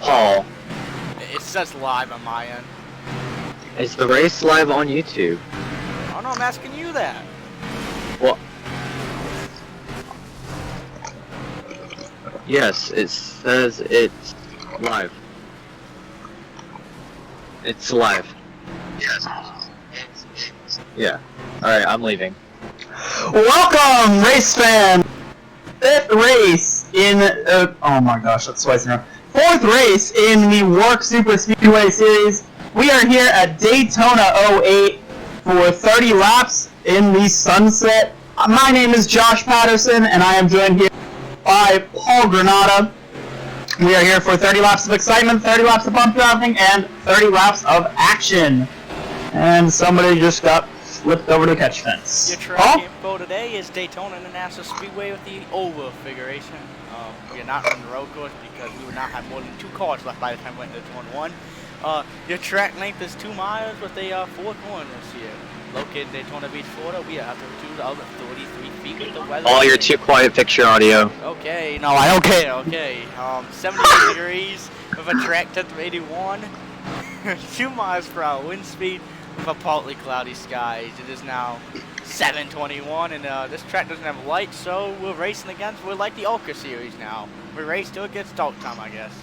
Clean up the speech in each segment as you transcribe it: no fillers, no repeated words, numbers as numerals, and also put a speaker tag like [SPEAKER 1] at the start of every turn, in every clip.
[SPEAKER 1] Paul,
[SPEAKER 2] It says live on my end.
[SPEAKER 1] is the race live on YouTube?
[SPEAKER 2] Oh no, I'm asking you that.
[SPEAKER 1] Well, yes, it says it's live. It's live. Yes. Yeah. Alright, I'm leaving.
[SPEAKER 3] Welcome, race fan! Fifth race in, oh my gosh, that's twice in a row. Fourth race in the WORC Superspeedway Series. We are here at Daytona 08 for 30 laps in the sunset. My name is Josh Patterson, and I am joined here by Paul Granata. We are here for 30 laps of excitement, 30 laps of bump driving, and 30 laps of action. And somebody just got flipped over the catch fence.
[SPEAKER 2] Your track info today is Daytona International Speedway with the oval configuration. We are not on the road course because we would not have more than 2 cars left by the time we went into turn 1. Your track length is 2 miles with a 4 corners here. Located in Daytona Beach, Florida, we have altitude of 33 feet with the weather.
[SPEAKER 1] Oh, you're too quiet, fix your audio.
[SPEAKER 2] Okay, no, I don't care, okay. 78 degrees with a track depth of 81. 2 miles per hour wind speed with a partly cloudy skies. It is now 7:21 and this track doesn't have lights, so we're racing against, we're like the WORC Series now. We race till it gets dark time, I guess.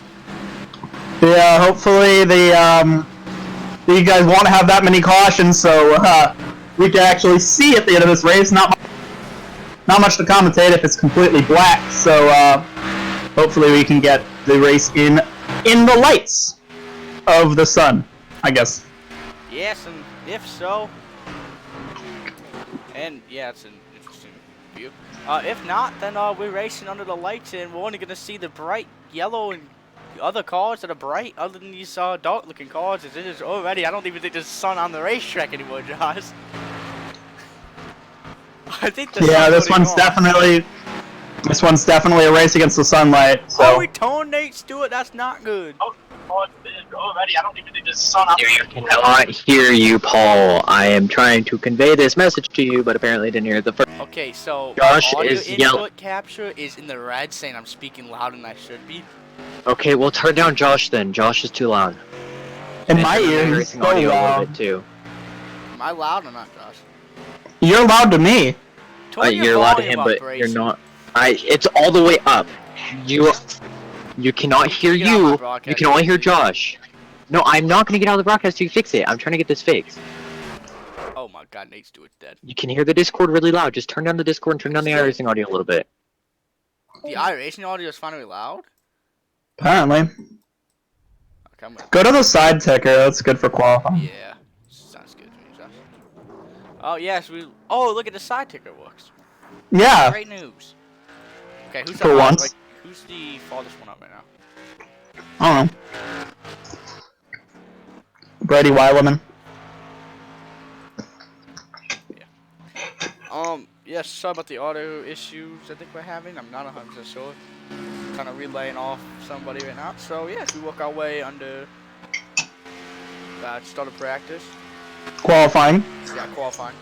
[SPEAKER 3] Yeah, hopefully you guys won't have that many cautions, so we can actually see at the end of this race. Not much to commentate if it's completely black, so hopefully we can get the race in the lights of the sun, I guess.
[SPEAKER 2] Yes, and if so, and yeah, it's an interesting view. If not, then we're racing under the lights, and we're only going to see the bright yellow and other cars that are bright, other than these dark-looking cars. As it is already, I don't even think there's sun on the racetrack anymore, Josh. I think
[SPEAKER 3] this one's definitely a race against the sunlight. So.
[SPEAKER 2] Oh, we towing Nate Stewart. That's not good.
[SPEAKER 3] Already, I don't even think there's sun on.
[SPEAKER 1] I cannot hear you, Paul. I am trying to convey this message to you, but apparently didn't hear the first.
[SPEAKER 2] Okay, so
[SPEAKER 1] Josh
[SPEAKER 2] audio
[SPEAKER 1] is
[SPEAKER 2] input capture is in the red, saying I'm speaking louder than I should be.
[SPEAKER 1] Okay, well turn down Josh then. Josh is too loud.
[SPEAKER 3] In my ears, it's so
[SPEAKER 1] audio
[SPEAKER 3] loud.
[SPEAKER 1] a little bit too.
[SPEAKER 2] Am I loud or not, Josh?
[SPEAKER 3] You're loud to me.
[SPEAKER 1] You're loud to him, but you're not. It's all the way up. You cannot hear you. You can only hear Josh. No, I'm not gonna get out of the broadcast to fix it. I'm trying to get this fixed.
[SPEAKER 2] Oh my God, Nate Stewart's dead.
[SPEAKER 1] You can hear the Discord really loud. Just turn down the Discord and turn down the iRacing audio a little bit.
[SPEAKER 2] The iRacing audio is finally loud?
[SPEAKER 3] Apparently.
[SPEAKER 2] Okay,
[SPEAKER 3] go to the side ticker. That's good for qualifying.
[SPEAKER 2] Yeah, sounds good to me, Josh. Oh yes, oh, look at the side ticker works.
[SPEAKER 3] Yeah.
[SPEAKER 2] Great news. Okay, who's
[SPEAKER 3] for once?
[SPEAKER 2] Like, who's the farthest one up right now?
[SPEAKER 3] I don't know. Brady Weileman.
[SPEAKER 2] Yeah. Yes, sorry about the audio issues I think we're having. I'm not 100% sure. Kind of relaying off somebody right now. So yes, we work our way under start of practice.
[SPEAKER 3] Qualifying.
[SPEAKER 2] Yeah, qualifying.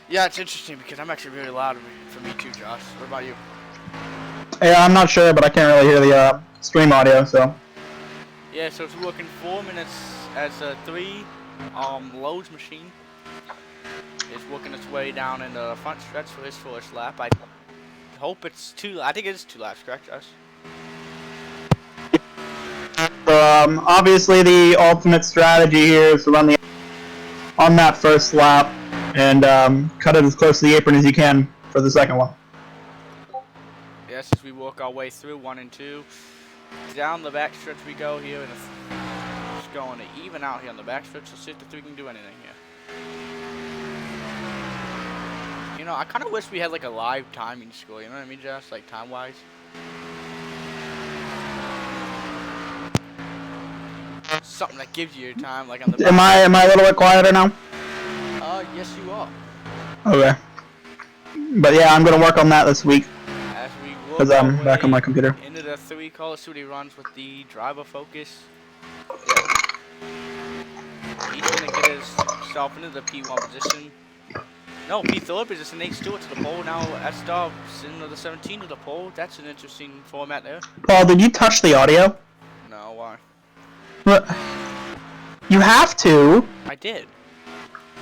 [SPEAKER 2] Yeah, it's interesting because I'm actually really loud for me too, Josh. What about you?
[SPEAKER 3] Yeah, I'm not sure, but I can't really hear the stream audio, so.
[SPEAKER 2] Yeah, so it's working 4 minutes as a 3 loads machine. It's working its way down in the front stretch for his first lap. I hope it's 2. I think it is 2 laps, correct, Josh?
[SPEAKER 3] Obviously the ultimate strategy here is to run on that first lap and cut it as close to the apron as you can for the second one.
[SPEAKER 2] Yes, as we work our way through 1 and 2. Down the back stretch we go here, and just going to even out here on the back stretch. Let's see if the 3 can do anything here. You know, I kind of wish we had like a live timing score. You know what I mean, Josh? Like time-wise. Something that gives you your time, like on the.
[SPEAKER 3] Am I a little bit quieter now?
[SPEAKER 2] Yes, you are.
[SPEAKER 3] Okay. But yeah, I'm gonna work on that this week.
[SPEAKER 2] As we
[SPEAKER 3] because I'm back on my computer.
[SPEAKER 2] Into the 3 Call of Duty runs with the driver focus. He's gonna get himself into the P1 position. No, Pete Phillips is just Nate Stewart to the pole. Now S-Dub sitting to the 17 to the pole. That's an interesting format there.
[SPEAKER 3] Paul, did you touch the audio?
[SPEAKER 2] No, why?
[SPEAKER 3] What? You have to.
[SPEAKER 2] I did.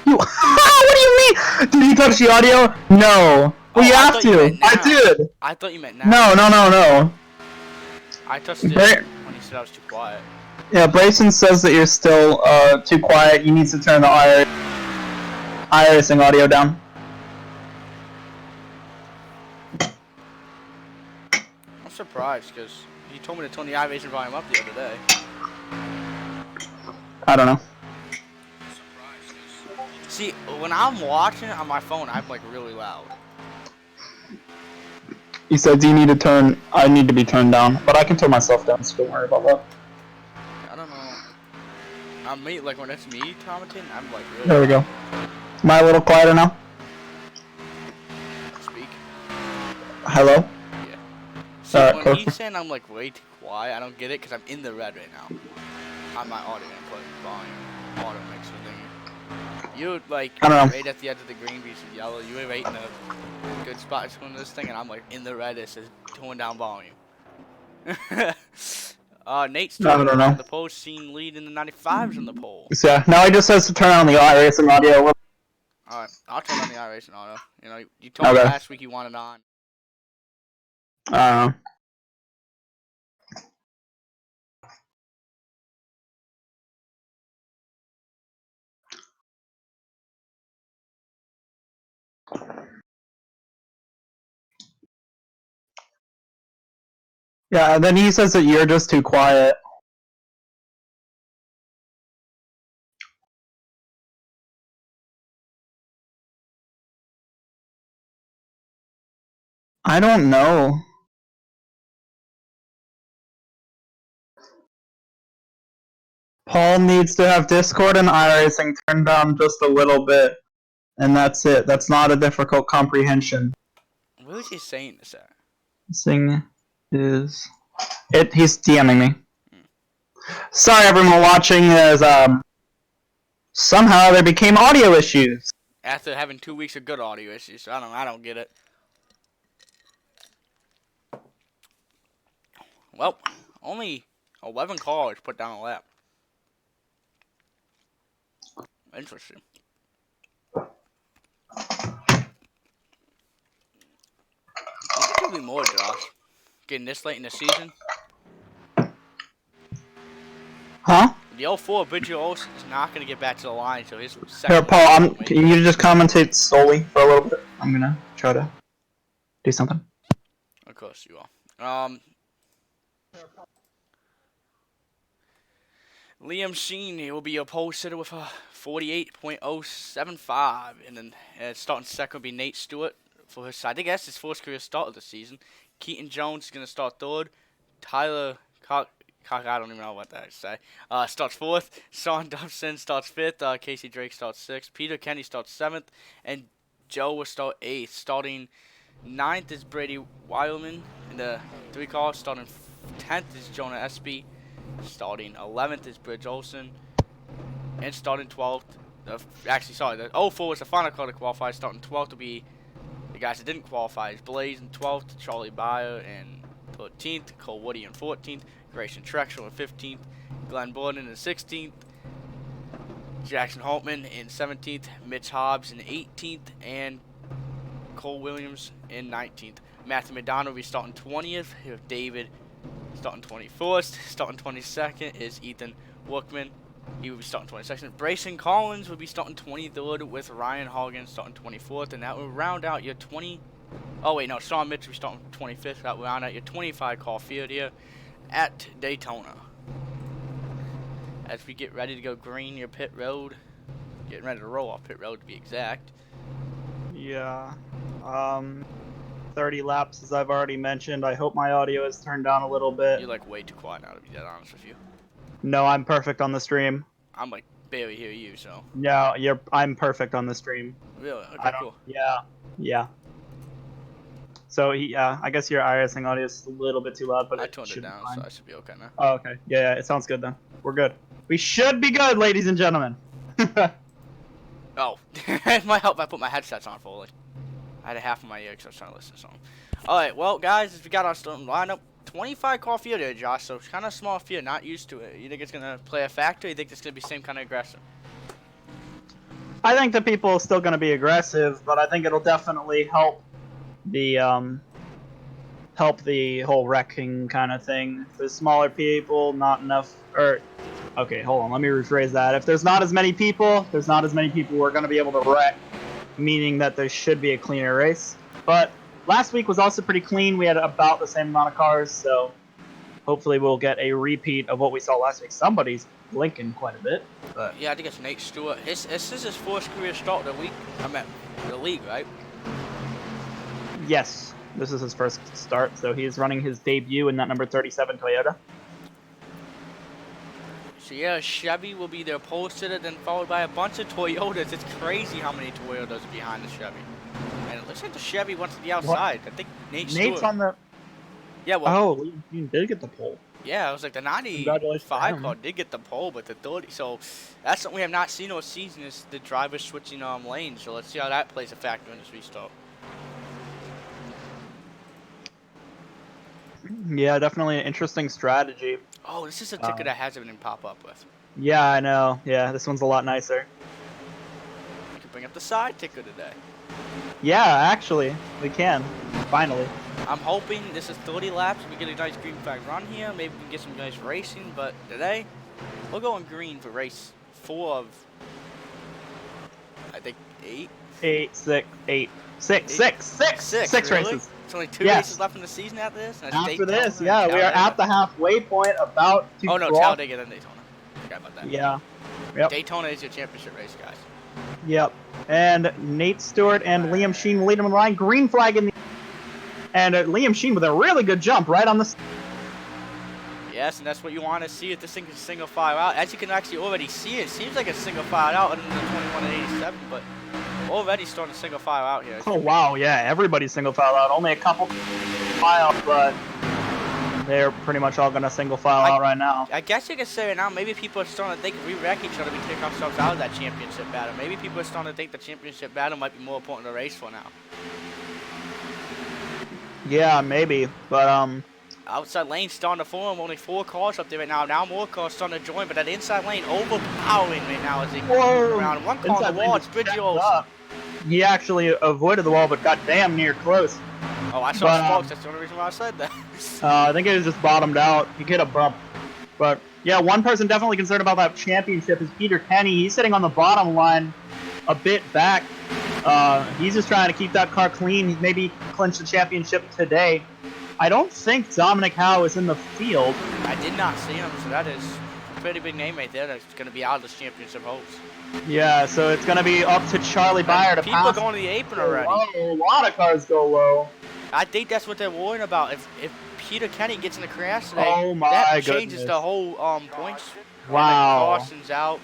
[SPEAKER 3] You. What do you mean? Did you touch the audio? No. Well, you have to. I did.
[SPEAKER 2] I thought you meant now.
[SPEAKER 3] No.
[SPEAKER 2] I touched it when you said I was too quiet.
[SPEAKER 3] Yeah, Braison says that you're still too quiet. You need to turn the iRacing audio down.
[SPEAKER 2] I'm surprised because he told me to turn the iRacing volume up the other day.
[SPEAKER 3] I don't know.
[SPEAKER 2] See, when I'm watching it on my phone, I'm like really loud.
[SPEAKER 3] He says I need to be turned down, but I can turn myself down, so don't worry about that.
[SPEAKER 2] I don't know. Like when it's me commenting, I'm like really
[SPEAKER 3] There we go. Am I a little quieter now?
[SPEAKER 2] Speak.
[SPEAKER 3] Hello?
[SPEAKER 2] Yeah. See,
[SPEAKER 3] Alright,
[SPEAKER 2] when he's saying I'm like way too quiet, I don't get it because I'm in the red right now. On my audio input volume. Auto mixer thingy. You like right at the edge of the green piece of yellow. You were right in a good spot to turn this thing, and I'm like in the red. It says tone down volume. Nate's turning on the pole, seen lead in the 95s on the pole.
[SPEAKER 3] Yeah, now he just says to turn on the iRacing audio.
[SPEAKER 2] Alright, I'll turn on the iRacing audio. You know, you told me last week you wanted on.
[SPEAKER 3] Yeah, and then he says that you're just too quiet. I don't know. Paul needs to have Discord and iRacing turned down just a little bit. And that's it. That's not a difficult comprehension.
[SPEAKER 2] What was he saying this at?
[SPEAKER 3] He's DMing me. Sorry everyone watching, as somehow there became audio issues.
[SPEAKER 2] After having 2 weeks of good audio issues, I don't get it. Well, only 11 callers put down a lap. Interesting. You could do more, Josh. Getting this late in the season.
[SPEAKER 3] Huh?
[SPEAKER 2] The 04 Bridget Olsen is not going to get back to the line until his second.
[SPEAKER 3] Here, Paul, can you just commentate solely for a little bit? I'm gonna try to do something.
[SPEAKER 2] Of course you are. Liam Sheen will be a pole sitter with a 48.075, and then starting second will be Nate Stewart for his side. I think that's his first career start of the season. Keaton Jones is going to start third. Tyler Cock, I don't even know what that is to say. Starts fourth. Sean Dobson starts fifth. Casey Drake starts sixth. Peter Kenny starts seventh, and Joe will start eighth. Starting ninth is Brady Wileman in the 3 car. Starting 10th is Jonah Espy. Starting 11th is Bridge Olsen. And starting 12th, the 04 was the final car to qualify. Starting 12th will be the guys that didn't qualify. Is Blaze in 12th, Charlie Byer in 13th, Cole Woody in 14th, Grayson Trexel in 15th, Glenn Borden in 16th, Jackson Holtman in 17th, Mitch Hobbs in 18th, and Cole Williams in 19th. Matthew McDonald will be starting 20th. With David starting 21st. Starting 22nd is Ethan Workman. He will be starting 22nd. Braison Collins will be starting 23rd with Ryan Hogan starting 24th. And that will round out your 20... Oh, wait, no. Sean Mitchell will be starting 25th. That will round out your 25 car field here at Daytona. As we get ready to go green your pit road. Getting ready to roll off pit road to be exact.
[SPEAKER 3] Yeah. 30 laps, as I've already mentioned. I hope my audio is turned down a little bit.
[SPEAKER 2] You're like way too quiet now, to be dead honest with you.
[SPEAKER 3] No, I'm perfect on the stream.
[SPEAKER 2] I'm like barely hear you, so.
[SPEAKER 3] No, I'm perfect on the stream.
[SPEAKER 2] Really? Okay, cool.
[SPEAKER 3] Yeah. So I guess your iRacing audio is a little bit too loud, but
[SPEAKER 2] I turned it down, so I should be okay now.
[SPEAKER 3] Oh, okay. Yeah, it sounds good then. We're good. We should be good, ladies and gentlemen.
[SPEAKER 2] Oh, it might help if I put my headsets on fully. I had a half of my ear because I was trying to listen to something. Alright, well, guys, we got our starting lineup. 25 car field here, Josh, so it's kind of small field, not used to it. You think it's going to play a factor, or you think it's going to be same kind of aggressive?
[SPEAKER 3] I think the people are still going to be aggressive, but I think it'll definitely help the whole wrecking kind of thing. If there's smaller people, not enough, or okay, hold on, let me rephrase that. If there's not as many people, who are going to be able to wreck, meaning that there should be a cleaner race. But last week was also pretty clean. We had about the same amount of cars, so hopefully we'll get a repeat of what we saw last week. Somebody's blinking quite a bit. But
[SPEAKER 2] yeah, I think it's Nate Stewart. This is his first career start of the week. I mean, the league, right?
[SPEAKER 3] Yes, this is his first start, so he's running his debut in that number 37 Toyota.
[SPEAKER 2] So yeah, Chevy will be their pole sitter, then followed by a bunch of Toyotas. It's crazy how many Toyotas are behind the Chevy. And it looks like the Chevy went to the outside. What? I think Nate's
[SPEAKER 3] on the...
[SPEAKER 2] Yeah, well...
[SPEAKER 3] Oh, you did get the pole.
[SPEAKER 2] Yeah, it was like the 95 car did get the pole, but the 30... So that's something we have not seen all season is the drivers switching lanes. So let's see how that plays a factor in this restart.
[SPEAKER 3] Yeah, definitely an interesting strategy.
[SPEAKER 2] Oh, this is a ticket that hasn't been pop up with.
[SPEAKER 3] Yeah, I know. Yeah, this one's a lot nicer.
[SPEAKER 2] We can bring up the side ticker today.
[SPEAKER 3] Yeah, actually, we can. Finally.
[SPEAKER 2] I'm hoping this is 30 laps. We get a nice green flag run here. Maybe we can get some nice racing. But today, we're going green for race 4 of, I think, 8? 6
[SPEAKER 3] really?
[SPEAKER 2] Races. It's only 2 races left in the season after this. And
[SPEAKER 3] after this, yeah, we are at the halfway point, about to
[SPEAKER 2] Oh no, Talladega then Daytona. Forgot about that.
[SPEAKER 3] Yeah. Yep.
[SPEAKER 2] Daytona is your championship race, guys.
[SPEAKER 3] Yep. And Nate Stewart and Liam Sheen will lead him in the line. Green flag in the... And Liam Sheen with a really good jump right on the...
[SPEAKER 2] Yes, and that's what you want to see if this thing is single file out. As you can actually already see, it seems like a single file out in the 21 and 87, but already starting to single file out here.
[SPEAKER 3] Oh wow, yeah, everybody's single file out. Only a couple files, but they're pretty much all gonna single file out right now.
[SPEAKER 2] I guess you could say right now, maybe people are starting to think if we wreck each other, we take ourselves out of that championship battle. Maybe people are starting to think the championship battle might be more important to race for now.
[SPEAKER 3] Yeah, maybe, but
[SPEAKER 2] outside lane starting to form, only 4 cars up there right now. Now more cars starting to join, but that inside lane overpowering right now as they move around. One car on the wall, it's Bridgie Olsen.
[SPEAKER 3] He actually avoided the wall, but got damn near close.
[SPEAKER 2] Oh, I saw spokes. That's the only reason why I said that.
[SPEAKER 3] I think it was just bottomed out. He hit a bump. But, yeah, one person definitely concerned about that championship is Peter Kenny. He's sitting on the bottom line a bit back. He's just trying to keep that car clean, maybe clinch the championship today. I don't think Dominic Howe is in the field.
[SPEAKER 2] I did not see him, so that is a pretty big name right there that's going to be out of this championship hopes.
[SPEAKER 3] Yeah, so it's going to be up to Charlie Byer to pass.
[SPEAKER 2] People are going to the apron already.
[SPEAKER 3] A lot of cars go low.
[SPEAKER 2] I think that's what they're worrying about. If Peter Kenny gets in a crash today,
[SPEAKER 3] oh my
[SPEAKER 2] that changes the whole points.
[SPEAKER 3] Wow.
[SPEAKER 2] Carson's out.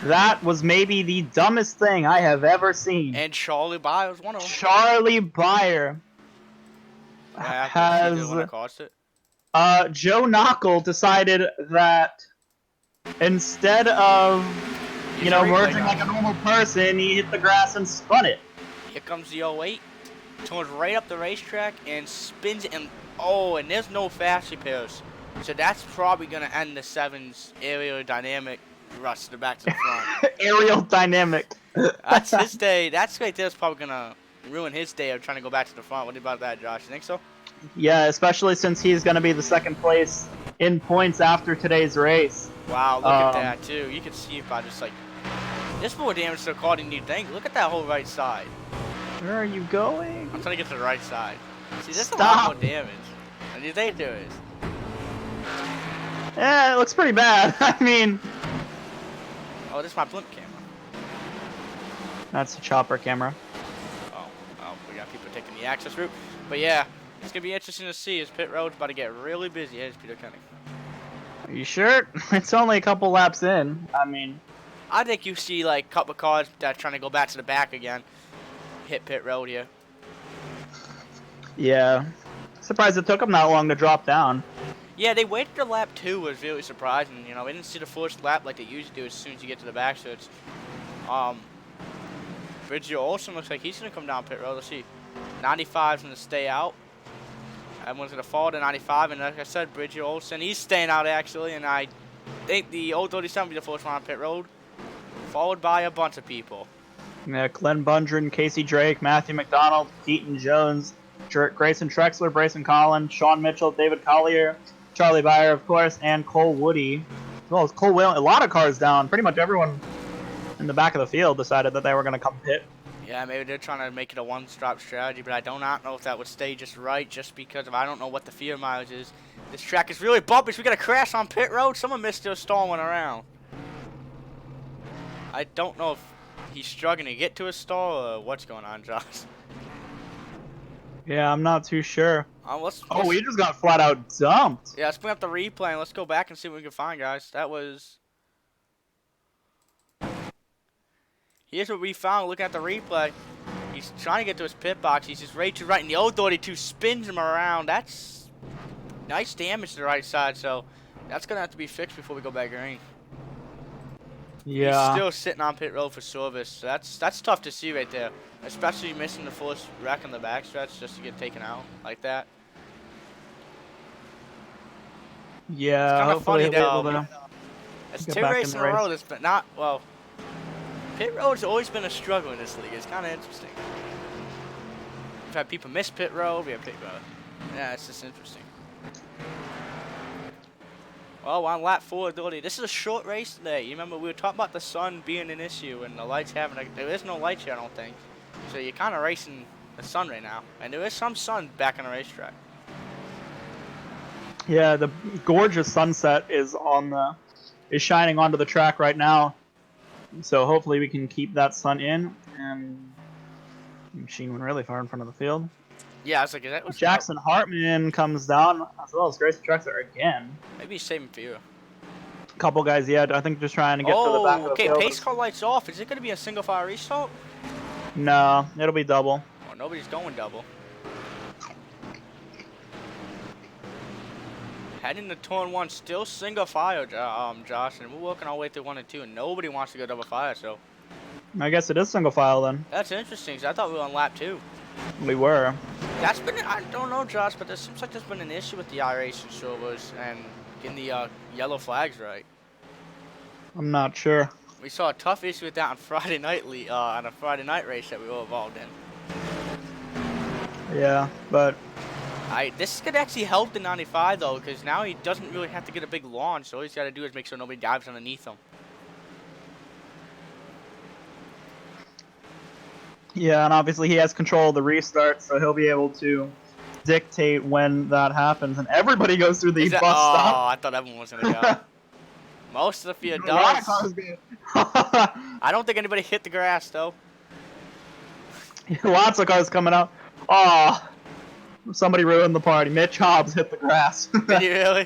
[SPEAKER 3] That was maybe the dumbest thing I have ever seen.
[SPEAKER 2] And Charlie Byer was one of them.
[SPEAKER 3] Charlie Byer has... Joe Knuckle decided that instead of, merging like a normal person, he hit the grass and spun it.
[SPEAKER 2] Here comes the 08. Turns right up the racetrack and spins it. And there's no fast repairs. So that's probably going to end the 7's aerodynamic rush to the back to the front.
[SPEAKER 3] Aerodynamic.
[SPEAKER 2] That's his day. That's right there is probably going to ruin his day of trying to go back to the front. What do you about that, Josh? You think so?
[SPEAKER 3] Yeah, especially since he's going to be the second place in points after today's race.
[SPEAKER 2] Wow, look at that, too. You can see if I just, there's more damage to the car than you think. Look at that whole right side.
[SPEAKER 3] Where are you going?
[SPEAKER 2] I'm trying to get to the right side. See, there's a lot more damage than you think there is.
[SPEAKER 3] Yeah, it looks pretty bad. I mean...
[SPEAKER 2] Oh, this is my blimp camera.
[SPEAKER 3] That's the chopper camera.
[SPEAKER 2] Oh, we got people taking the access route. But yeah, it's going to be interesting to see as pit road's about to get really busy. Here's Peter Kenny.
[SPEAKER 3] Are you sure? It's only a couple laps in. I mean...
[SPEAKER 2] I think you see, a couple of cars that are trying to go back to the back again. Hit pit road here.
[SPEAKER 3] Yeah. Surprised it took them that long to drop down.
[SPEAKER 2] Yeah, they waited to lap 2 was really surprising. We didn't see the first lap like they usually do as soon as you get to the back, so it's Bridget Olsen looks like he's gonna come down pit road. Let's see. 95's gonna stay out. Everyone's gonna fall to 95, and like I said, Bridget Olsen, he's staying out actually, and I think the old 37 will be the first one on pit road, followed by a bunch of people.
[SPEAKER 3] Yeah, Glenn Bundren, Casey Drake, Matthew McDonald, Keaton Jones, Grayson Trexler, Braison Collins, Sean Mitchell, David Collier, Charlie Byer, of course, and Cole Woody, as well as Cole Whalen. A lot of cars down. Pretty much everyone in the back of the field decided that they were going to come pit.
[SPEAKER 2] Yeah, maybe they're trying to make it a one-stop strategy, but I do not know if that would stay just right, just because of I don't know what the fuel mileage is. This track is really bumpy, so we got a crash on pit road. Someone missed their stalling around. I don't know if he's struggling to get to a stall or what's going on, Josh.
[SPEAKER 3] Yeah, I'm not too sure.
[SPEAKER 2] Let's
[SPEAKER 3] we just got flat out dumped.
[SPEAKER 2] Yeah, let's bring up the replay and let's go back and see what we can find, guys. That was... Here's what we found looking at the replay. He's trying to get to his pit box. He's just right to right, and the old 32 spins him around. That's nice damage to the right side, so that's going to have to be fixed before we go back green.
[SPEAKER 3] Yeah.
[SPEAKER 2] He's still sitting on pit road for service. So that's tough to see right there, especially missing the first wreck on the backstretch just to get taken out like that.
[SPEAKER 3] Yeah,
[SPEAKER 2] it's kind of funny though.
[SPEAKER 3] It's
[SPEAKER 2] 2 races in a row that's been not well. Pit road's always been a struggle in this league. It's kind of interesting. We've had people miss pit road. We have people. Yeah, it's just interesting. Well, on lap 4, this is a short race today. You remember we were talking about the sun being an issue and the lights having there is no lights here, I don't think. So you're kind of racing the sun right now, and there is some sun back on the racetrack.
[SPEAKER 3] Yeah, the gorgeous sunset is shining onto the track right now. So hopefully we can keep that sun in, and the machine went really far in front of the field.
[SPEAKER 2] Yeah, I was like, that was
[SPEAKER 3] Jackson Hartman comes down, as well as Grayson Trexler again.
[SPEAKER 2] Maybe he's saving for you.
[SPEAKER 3] A couple guys, yeah, I think just trying to get to the back of the field.
[SPEAKER 2] Okay, pace car lights off. Is it going to be a single file restart?
[SPEAKER 3] No, it'll be double.
[SPEAKER 2] Oh, nobody's going double. Heading to turn 1, still single file, Josh, and we're working our way through 1 and 2, and nobody wants to go double file, so.
[SPEAKER 3] I guess it is single file then.
[SPEAKER 2] That's interesting, because I thought we were on lap 2.
[SPEAKER 3] We were.
[SPEAKER 2] That's been, I don't know, Josh, but there seems like there's been an issue with the iRacing servers and getting the yellow flags right.
[SPEAKER 3] I'm not sure.
[SPEAKER 2] We saw a tough issue with that on Friday night, on a Friday night race that we were involved in.
[SPEAKER 3] Yeah, but
[SPEAKER 2] this could actually help the 95 though, because now he doesn't really have to get a big launch. So all he's got to do is make sure nobody dives underneath him.
[SPEAKER 3] Yeah, and obviously he has control of the restart, so he'll be able to dictate when that happens. And everybody goes through the bus stop.
[SPEAKER 2] Oh, I thought everyone was gonna go. Most of the field does. I don't think anybody hit the grass though.
[SPEAKER 3] Lots of cars coming out. Oh, somebody ruined the party. Mitch Hobbs hit the grass.
[SPEAKER 2] Did he really?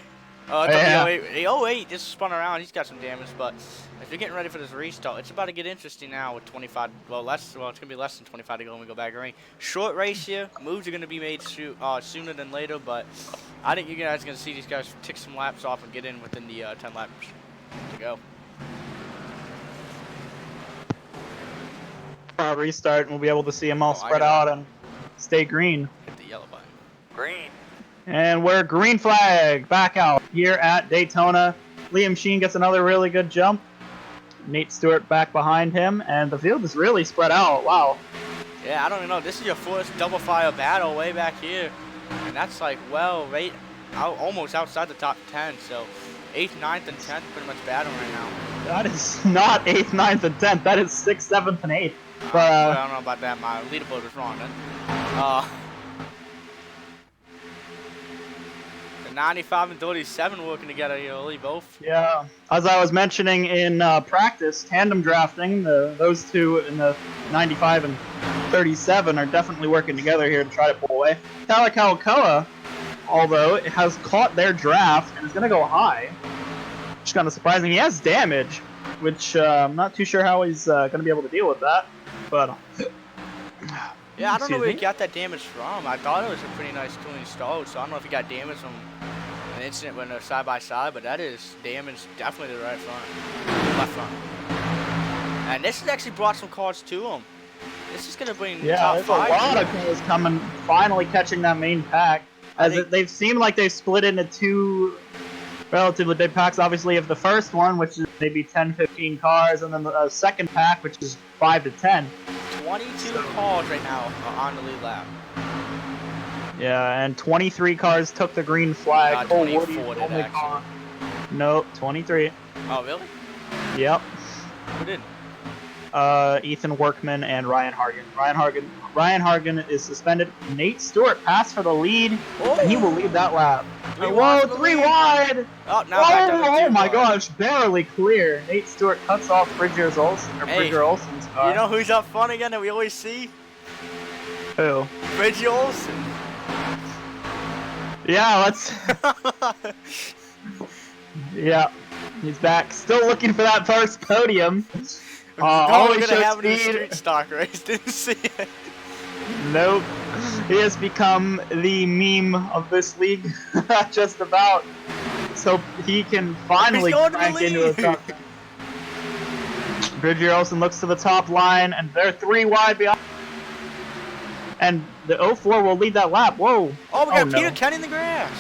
[SPEAKER 2] Oh,
[SPEAKER 3] yeah.
[SPEAKER 2] The 08 just spun around. He's got some damage, but if you're getting ready for this restart, it's about to get interesting now with 25. Well, it's gonna be less than 25 to go when we go back green. Short race here. Moves are gonna be made sooner than later, but I think you guys are gonna see these guys tick some laps off and get in within the 10 laps to go.
[SPEAKER 3] Restart, and we'll be able to see them all spread out and stay green.
[SPEAKER 2] Hit the yellow button. Green.
[SPEAKER 3] And we're green flag back out here at Daytona. Liam Sheen gets another really good jump. Nate Stewart back behind him, and the field is really spread out. Wow.
[SPEAKER 2] Yeah, I don't even know. This is your first double file battle way back here, and that's like right out, almost outside the top 10. So 8th, 9th, and 10th pretty much battling right now.
[SPEAKER 3] That is not 8th, 9th, and 10th. That is 6th, 7th, and 8th. But,
[SPEAKER 2] I don't know about that. My leaderboard was wrong then. The 95 and 37 working together here, really, both.
[SPEAKER 3] Yeah. As I was mentioning in practice, tandem drafting, those two in the 95 and 37 are definitely working together here to try to pull away. Tyler Kalakaua, although, has caught their draft and is going to go high, which is kind of surprising. He has damage, which I'm not too sure how he's going to be able to deal with that. But
[SPEAKER 2] yeah, I don't know where he got that damage from. I thought it was a pretty nice clean stall, so I don't know if he got damage from an incident when they're side by side, but that is damage definitely to the right front, left front. And this has actually brought some cars to them. This is going to bring
[SPEAKER 3] Yeah,
[SPEAKER 2] top
[SPEAKER 3] there's
[SPEAKER 2] 5.
[SPEAKER 3] a lot of cars coming, finally catching that main pack. They've seemed like they've split into 2 relatively big packs. Obviously, of the first one, which is maybe 10, 15 cars, and then the second pack, which is 5 to 10.
[SPEAKER 2] 22 cars right now are on the lead lap.
[SPEAKER 3] Yeah, and 23 cars took the green flag.
[SPEAKER 2] 24 did actually.
[SPEAKER 3] Nope, 23.
[SPEAKER 2] Oh, really?
[SPEAKER 3] Yep.
[SPEAKER 2] Who did?
[SPEAKER 3] Ethan Workman and Ryan Hargan. Ryan Hargan is suspended. Nate Stewart passed for the lead, and he will lead that lap. Whoa, 3 wide!
[SPEAKER 2] Oh, now back down to 2
[SPEAKER 3] oh my
[SPEAKER 2] wide.
[SPEAKER 3] gosh, barely clear. Nate Stewart cuts off Bridger Olsen's car.
[SPEAKER 2] You know who's up front again that we always see?
[SPEAKER 3] Who?
[SPEAKER 2] Bridger Olsen.
[SPEAKER 3] Yeah, let's... Yeah, he's back. Still looking for that first podium.
[SPEAKER 2] Always gonna have it in a street stock race. Didn't see it.
[SPEAKER 3] Nope. He has become the meme of this league, just about. So he can finally crank into a top 10. Bridger Olsen looks to the top line, and they're 3 wide behind. And the 04 will lead that lap. Whoa.
[SPEAKER 2] Oh, we got Peter Kenny in the grass.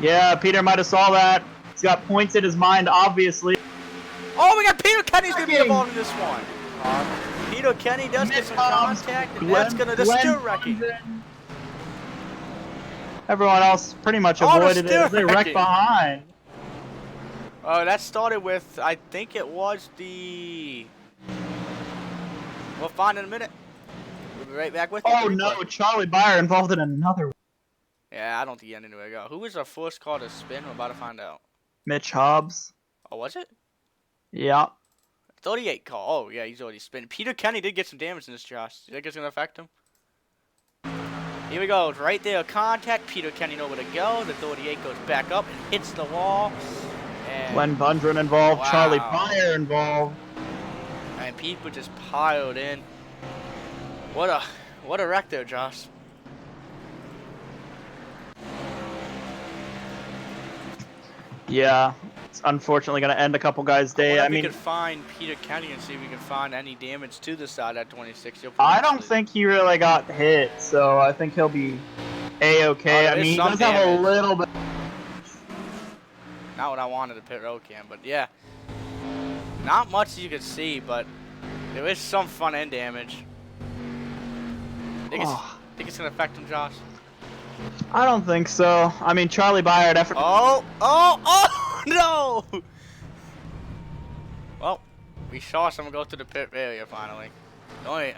[SPEAKER 3] Yeah, Peter might have saw that. He's got points in his mind, obviously.
[SPEAKER 2] Oh, we got Peter Kenny's going to be involved in this one. Peter Kenny does get some contact, and that's going to still wrecking.
[SPEAKER 3] Everyone else pretty much avoided it as they wrecked behind.
[SPEAKER 2] Oh, that started with, I think it was the... We'll find in a minute. We'll be right back with you.
[SPEAKER 3] Oh no, Charlie Byer involved in another one.
[SPEAKER 2] Yeah, I don't think he ended anywhere to go. Who was our first car to spin? We're about to find out.
[SPEAKER 3] Mitch Hobbs.
[SPEAKER 2] Oh, was it?
[SPEAKER 3] Yeah.
[SPEAKER 2] 38 call. Oh, yeah, he's already spinning. Peter Kenny did get some damage in this, Josh. Do you think it's going to affect him? Here we go. Right there, contact. Peter Kenny nowhere to go. The 38 goes back up and hits the wall. And
[SPEAKER 3] Glenn Bundren involved.
[SPEAKER 2] wow.
[SPEAKER 3] Charlie Byer involved.
[SPEAKER 2] And people just piled in. What a wreck there, Josh.
[SPEAKER 3] Yeah, it's unfortunately going to end a couple guys' day.
[SPEAKER 2] I mean, we could find Peter Kenny and see if we can find any damage to the side at 26.
[SPEAKER 3] I don't think he really got hit, so I think he'll be A-okay. I mean, he does have a little bit.
[SPEAKER 2] Not what I wanted a pit road cam, but yeah. Not much you could see, but there is some front end damage. Think it's going to affect him, Josh?
[SPEAKER 3] I don't think so. I mean, Charlie Byer had effort.
[SPEAKER 2] Oh, no! Well, we saw someone go through the pit area finally. It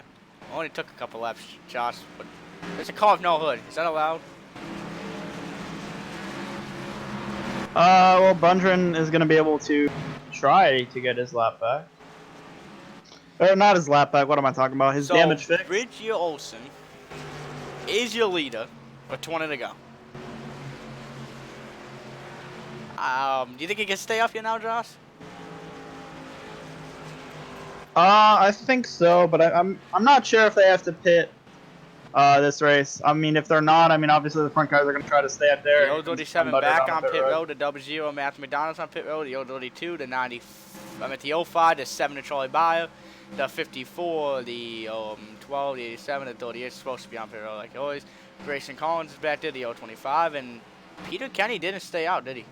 [SPEAKER 2] only took a couple laps, Josh, but there's a car with no hood. Is that allowed?
[SPEAKER 3] Well, Bundren is going to be able to try to get his lap back. Or not his lap back, what am I talking about? His damage fix.
[SPEAKER 2] Bridger Olsen is your leader with 20 to go. Do you think he can stay up here now, Josh?
[SPEAKER 3] I think so, but I'm not sure if they have to pit this race. I mean, if they're not, I mean, obviously the front guys are going to try to stay up there.
[SPEAKER 2] The 037 back on pit road, the 00 Matthew McDonald's on pit road, the 032, the 90, I'm at the 05, the 7 to Charlie Byer, the 54, the 12, the 87, the 38 is supposed to be on pit road like always. Braison Collins is back there, the 025, and Peter Kenny didn't stay out, did he?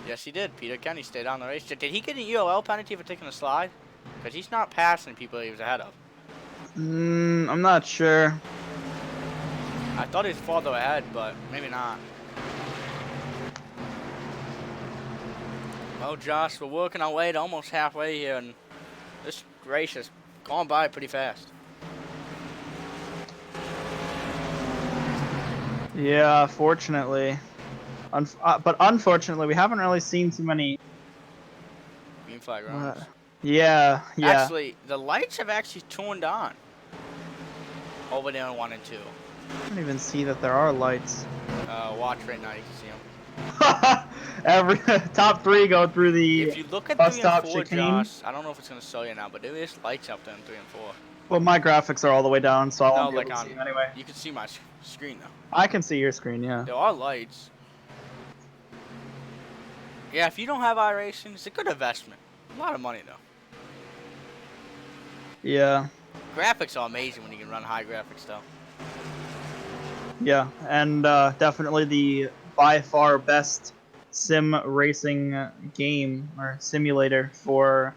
[SPEAKER 2] Yes, he did. Peter Kenny stayed on the race. Did he get an EOL penalty for taking a slide? Because he's not passing people he was ahead of.
[SPEAKER 3] I'm not sure.
[SPEAKER 2] I thought he was farther ahead, but maybe not. Well, Josh, we're working our way to almost halfway here, and this race has gone by pretty fast.
[SPEAKER 3] Yeah, fortunately. But unfortunately, we haven't really seen too many.
[SPEAKER 2] Green flag rounds.
[SPEAKER 3] Yeah.
[SPEAKER 2] Actually, the lights have actually turned on over there on 1 and 2.
[SPEAKER 3] I don't even see that there are lights.
[SPEAKER 2] Watch right now, you can see them.
[SPEAKER 3] Every top 3 go through the
[SPEAKER 2] if you look at
[SPEAKER 3] bus
[SPEAKER 2] 3
[SPEAKER 3] stop
[SPEAKER 2] and 4,
[SPEAKER 3] chicane.
[SPEAKER 2] Josh, I don't know if it's going to show you now, but there is lights up there in 3 and 4.
[SPEAKER 3] Well, my graphics are all the way down, so I won't be able to see them anyway.
[SPEAKER 2] You can see my screen, though.
[SPEAKER 3] I can see your screen, yeah.
[SPEAKER 2] There are lights. Yeah, if you don't have iRacing, it's a good investment. A lot of money though.
[SPEAKER 3] Yeah.
[SPEAKER 2] Graphics are amazing when you can run high graphics though.
[SPEAKER 3] Yeah, and definitely the by far best sim racing game or simulator for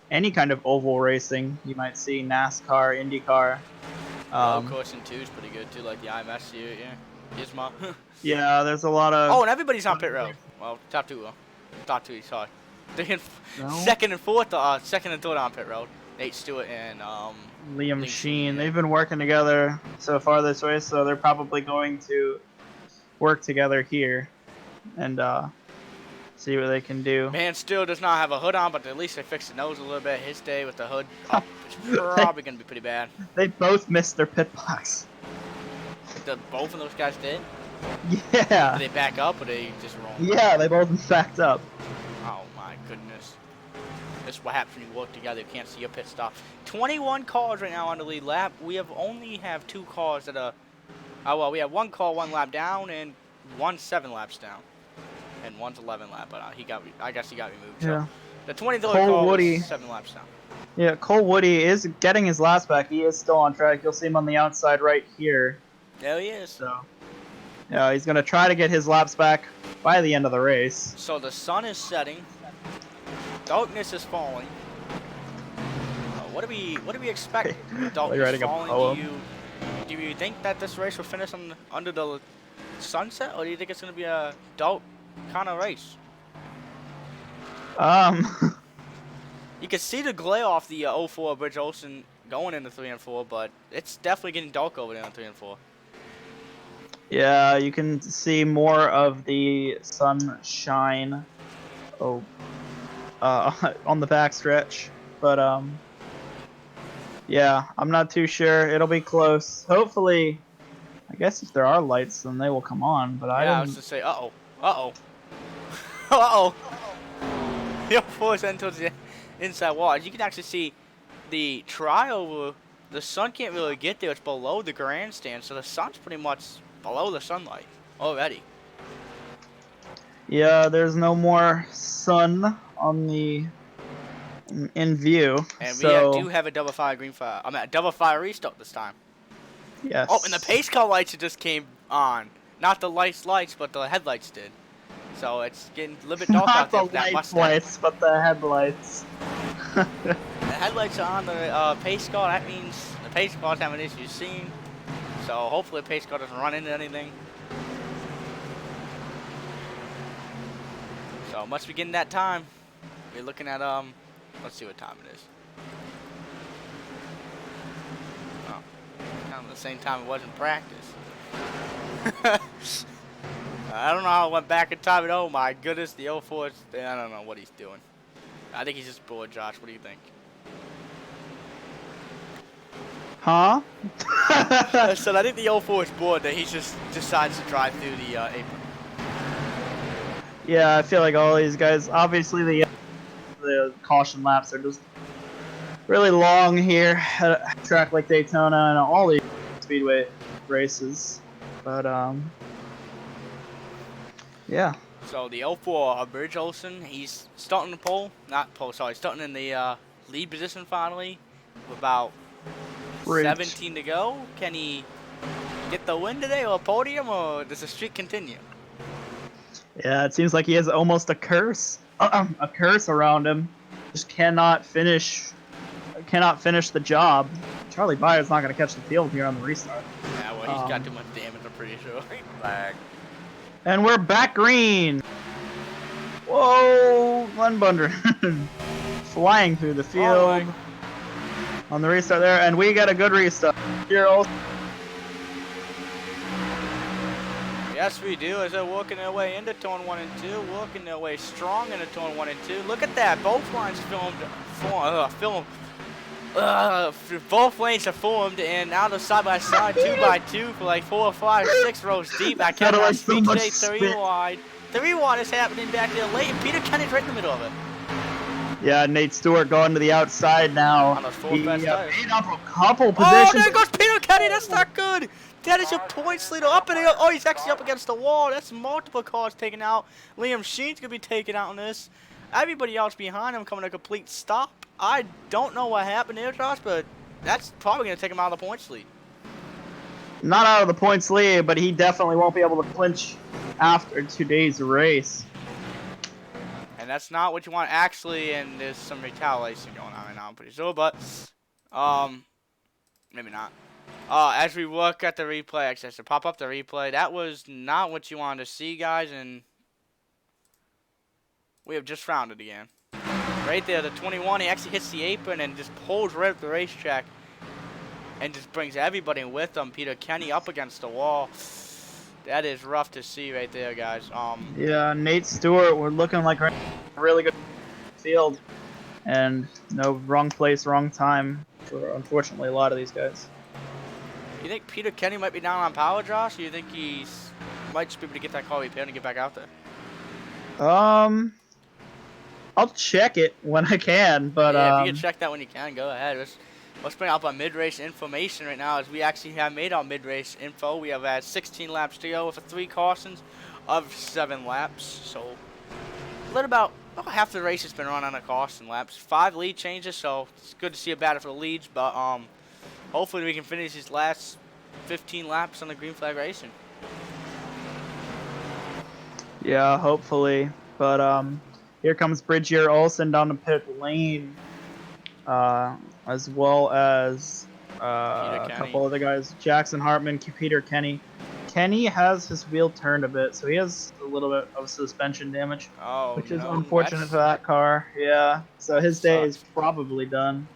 [SPEAKER 3] any kind of oval racing. You might see NASCAR, IndyCar.
[SPEAKER 2] Road Course 2 is pretty good too, like the IMS here, yeah. Gizmo.
[SPEAKER 3] Yeah, there's a lot of.
[SPEAKER 2] Oh, and everybody's on pit road. Well, top two, sorry.
[SPEAKER 3] No?
[SPEAKER 2] Second and fourth, second and third on pit road. Nate Stewart and
[SPEAKER 3] Liam Sheen.
[SPEAKER 2] yeah.
[SPEAKER 3] They've been working together so far this race, so they're probably going to work together here and see what they can do.
[SPEAKER 2] Man still does not have a hood on, but at least they fixed the nose a little bit. His day with the hood up is probably going to be pretty bad.
[SPEAKER 3] They both missed their pit box.
[SPEAKER 2] Both of those guys did?
[SPEAKER 3] Yeah.
[SPEAKER 2] Did they back up or they just roll?
[SPEAKER 3] Yeah, they both backed up.
[SPEAKER 2] Oh my goodness. This is what happens when you work together. You can't see your pit stop. 21 cars right now on the lead lap. We only have 2 cars that are... Oh, well, we have 1 car 1 lap down and 1 7 laps down. And 1's 11 lap, but I guess he got removed. So
[SPEAKER 3] Yeah.
[SPEAKER 2] the 23rd
[SPEAKER 3] Cole
[SPEAKER 2] car
[SPEAKER 3] Woody.
[SPEAKER 2] was 7 laps down.
[SPEAKER 3] Yeah, Cole Woody is getting his laps back. He is still on track. You'll see him on the outside right here.
[SPEAKER 2] There he is.
[SPEAKER 3] So, yeah, he's going to try to get his laps back by the end of the race.
[SPEAKER 2] So the sun is setting. Darkness is falling. What do we expect? Darkness falling. Do you think that this race will finish under the sunset, or do you think it's going to be a dark kind of race? You can see the glare off the 04 Bridge Olsen going into 3 and 4, but it's definitely getting dark over there on 3 and 4.
[SPEAKER 3] Yeah, you can see more of the sunshine on the backstretch, but yeah, I'm not too sure. It'll be close. Hopefully, I guess if there are lights, then they will come on. But
[SPEAKER 2] I was to say, uh-oh. The 04 is heading towards the inside wall. As you can actually see, the triover, the sun can't really get there. It's below the grandstand, so the sun's pretty much below the sunlight already.
[SPEAKER 3] Yeah, there's no more sun on the in view.
[SPEAKER 2] And
[SPEAKER 3] so...
[SPEAKER 2] we do have a double fire green fire. I mean, a double fire restart this time.
[SPEAKER 3] Yes.
[SPEAKER 2] Oh, and the pace car lights just came on. Not the lights, but the headlights did. So it's getting a little bit dark out there.
[SPEAKER 3] Not the lights, but the headlights.
[SPEAKER 2] The headlights are on the pace car. That means the pace car's having issues seeing. So hopefully the pace car doesn't run into anything. So must be getting that time. We're looking at let's see what time it is. Oh, kind of the same time it was in practice. I don't know how it went back in time, but oh my goodness, the 04, I don't know what he's doing. I think he's just bored, Josh. What do you think?
[SPEAKER 3] Huh?
[SPEAKER 2] I said I think the 04 is bored that he just decides to drive through the apron.
[SPEAKER 3] Yeah, I feel like all these guys, obviously the caution laps are just really long here at a track like Daytona and all these speedway races. But yeah.
[SPEAKER 2] So the 04 Bridge Olsen, he's starting the pole, starting in the lead position finally with about 17 to go. Can he get the win today or a podium, or does the streak continue?
[SPEAKER 3] Yeah, it seems like he has almost a curse around him. Just cannot finish the job. Charlie Byers not going to catch the field here on the restart.
[SPEAKER 2] Yeah, well, he's got too much damage, I'm pretty sure. Flag.
[SPEAKER 3] And we're back green. Whoa, Glenn Bundren flying through the field on the restart there, and we got a good restart here also.
[SPEAKER 2] Yes, we do, as they're working their way into turn 1 and 2, working their way strong into turn 1 and 2. Look at that, both lines both lanes are formed, and now they're side by side, 2 by 2 for like 4 or 5, 6 rows deep. I can't watch speed today, 3 wide. 3 wide is happening back there late, and Peter Kenny's right in the middle of it.
[SPEAKER 3] Yeah, Nate Stewart going to the outside now.
[SPEAKER 2] On those four fast tires.
[SPEAKER 3] Made up a couple
[SPEAKER 2] Oh,
[SPEAKER 3] positions.
[SPEAKER 2] there goes Peter Kenny. That's not good. That is your points leader up in the. Oh, he's actually up against the wall. That's multiple cars taken out. Liam Sheen's gonna be taken out on this. Everybody else behind him coming to a complete stop. I don't know what happened there, Josh, but that's probably gonna take him out of the points lead.
[SPEAKER 3] Not out of the points lead, but he definitely won't be able to clinch after today's race.
[SPEAKER 2] And that's not what you want actually, and there's some retaliation going on right now, I'm pretty sure, but maybe not. As we look at the replay, actually, to pop up the replay, that was not what you wanted to see, guys, and we have just found it again. Right there, the 21, he actually hits the apron and just pulls right up the racetrack and just brings everybody with him. Peter Kenny up against the wall. That is rough to see right there, guys.
[SPEAKER 3] Yeah, Nate Stewart, we're looking like a really good field. And no, wrong place, wrong time for, unfortunately, a lot of these guys.
[SPEAKER 2] You think Peter Kenny might be down on power, Josh? Or you think he's might just be able to get that car repaired and get back out there?
[SPEAKER 3] I'll check it when I can, but
[SPEAKER 2] yeah, if you can check that when you can, go ahead. Let's bring up our mid-race information right now, as we actually have made our mid-race info. We have had 16 laps to go with 3 cautions of 7 laps. So a little about half the race has been run on a caution laps. 5 lead changes, so it's good to see a battle for the leads. But hopefully we can finish these last 15 laps on the green flag racing.
[SPEAKER 3] Yeah, hopefully. But here comes Bridger Olsen down the pit lane, as well as a couple other guys, Jackson Hartman, Peter Kenny. Kenny has his wheel turned a bit, so he has a little bit of suspension damage, which is unfortunate for that car. Yeah, so his day is probably done.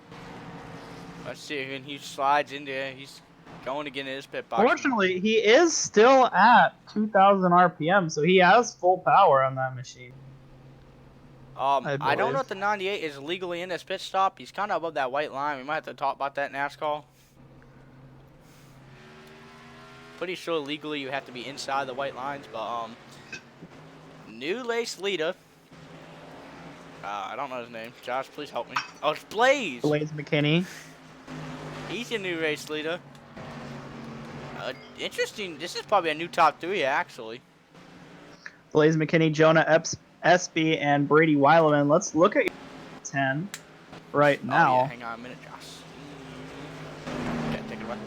[SPEAKER 2] Let's see, when he slides in there, he's going to get in his pit box.
[SPEAKER 3] Fortunately, he is still at 2,000 RPM, so he has full power on that machine.
[SPEAKER 2] I don't know if the 98 is legally in this pit stop. He's kind of above that white line. We might have to talk about that in NASCAR. Pretty sure legally you have to be inside the white lines, but new race leader. I don't know his name. Josh, please help me. Oh, it's Blaze.
[SPEAKER 3] Blaze McKinney.
[SPEAKER 2] He's your new race leader. Interesting. This is probably a new top 3, actually.
[SPEAKER 3] Blaze McKinney, Jonah Espy, and Brady Weileman. Let's look at 10 right now.
[SPEAKER 2] Oh, yeah. Hang on a minute, Josh. Yeah, take it away.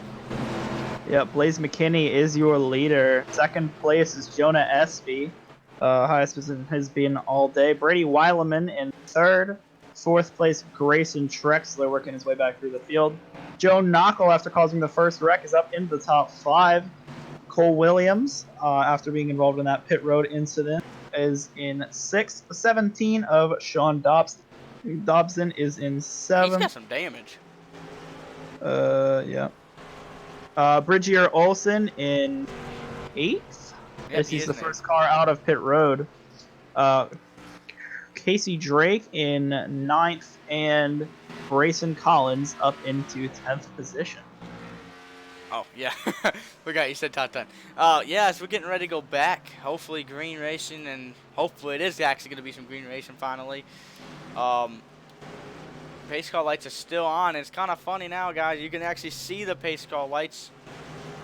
[SPEAKER 3] Yeah, Blaze McKinney is your leader. Second place is Jonah Espy. Highest position has been all day. Brady Weileman in third. Fourth place, Grayson Trexler working his way back through the field. Joe Knockel, after causing the first wreck, is up into the top 5. Cole Williams, after being involved in that pit road incident, is in 6th. 17 of Sean Dobson. Dobson is in 7th.
[SPEAKER 2] He's got some damage.
[SPEAKER 3] Yeah. Bridger Olsen in 8th. This is the first car out of pit road. Casey Drake in 9th, and Braison Collins up into 10th position.
[SPEAKER 2] Oh, yeah. Forgot you said top 10. Yeah, so we're getting ready to go back. Hopefully green racing, and hopefully it is actually going to be some green racing finally. Pace car lights are still on. It's kind of funny now, guys. You can actually see the pace car lights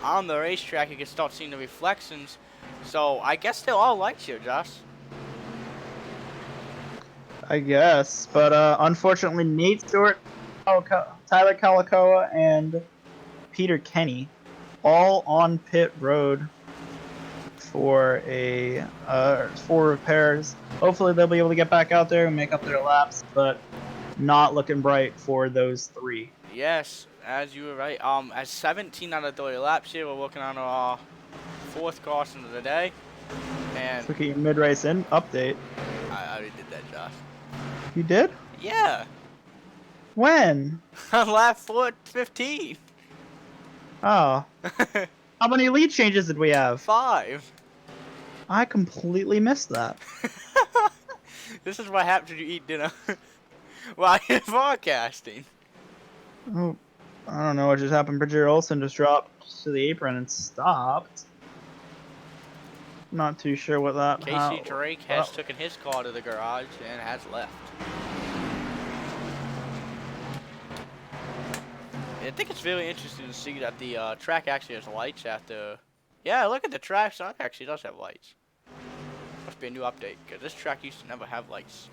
[SPEAKER 2] on the racetrack. You can start seeing the reflections. So I guess they're all lights here, Josh.
[SPEAKER 3] I guess, but unfortunately, Nate Stewart, Tyler Calicoa, and Peter Kenny all on pit road for for repairs. Hopefully, they'll be able to get back out there and make up their laps, but not looking bright for those 3.
[SPEAKER 2] Yes, as you were right. At 17 out of 30 laps here, we're working on our 4th caution of the day. And
[SPEAKER 3] look at your mid-race update.
[SPEAKER 2] I already did that, Josh.
[SPEAKER 3] You did?
[SPEAKER 2] Yeah.
[SPEAKER 3] When?
[SPEAKER 2] On lap 15.
[SPEAKER 3] Oh. How many lead changes did we have?
[SPEAKER 2] 5.
[SPEAKER 3] I completely missed that.
[SPEAKER 2] This is what happens when you eat dinner while you're forecasting.
[SPEAKER 3] Oh, I don't know what just happened. Bridger Olsen just dropped to the apron and stopped. Not too sure what that.
[SPEAKER 2] Casey Drake has taken his car to the garage and has left. I think it's really interesting to see that the track actually has lights after. Yeah, look at the track. So it actually does have lights. Must be a new update because this track used to never have lights.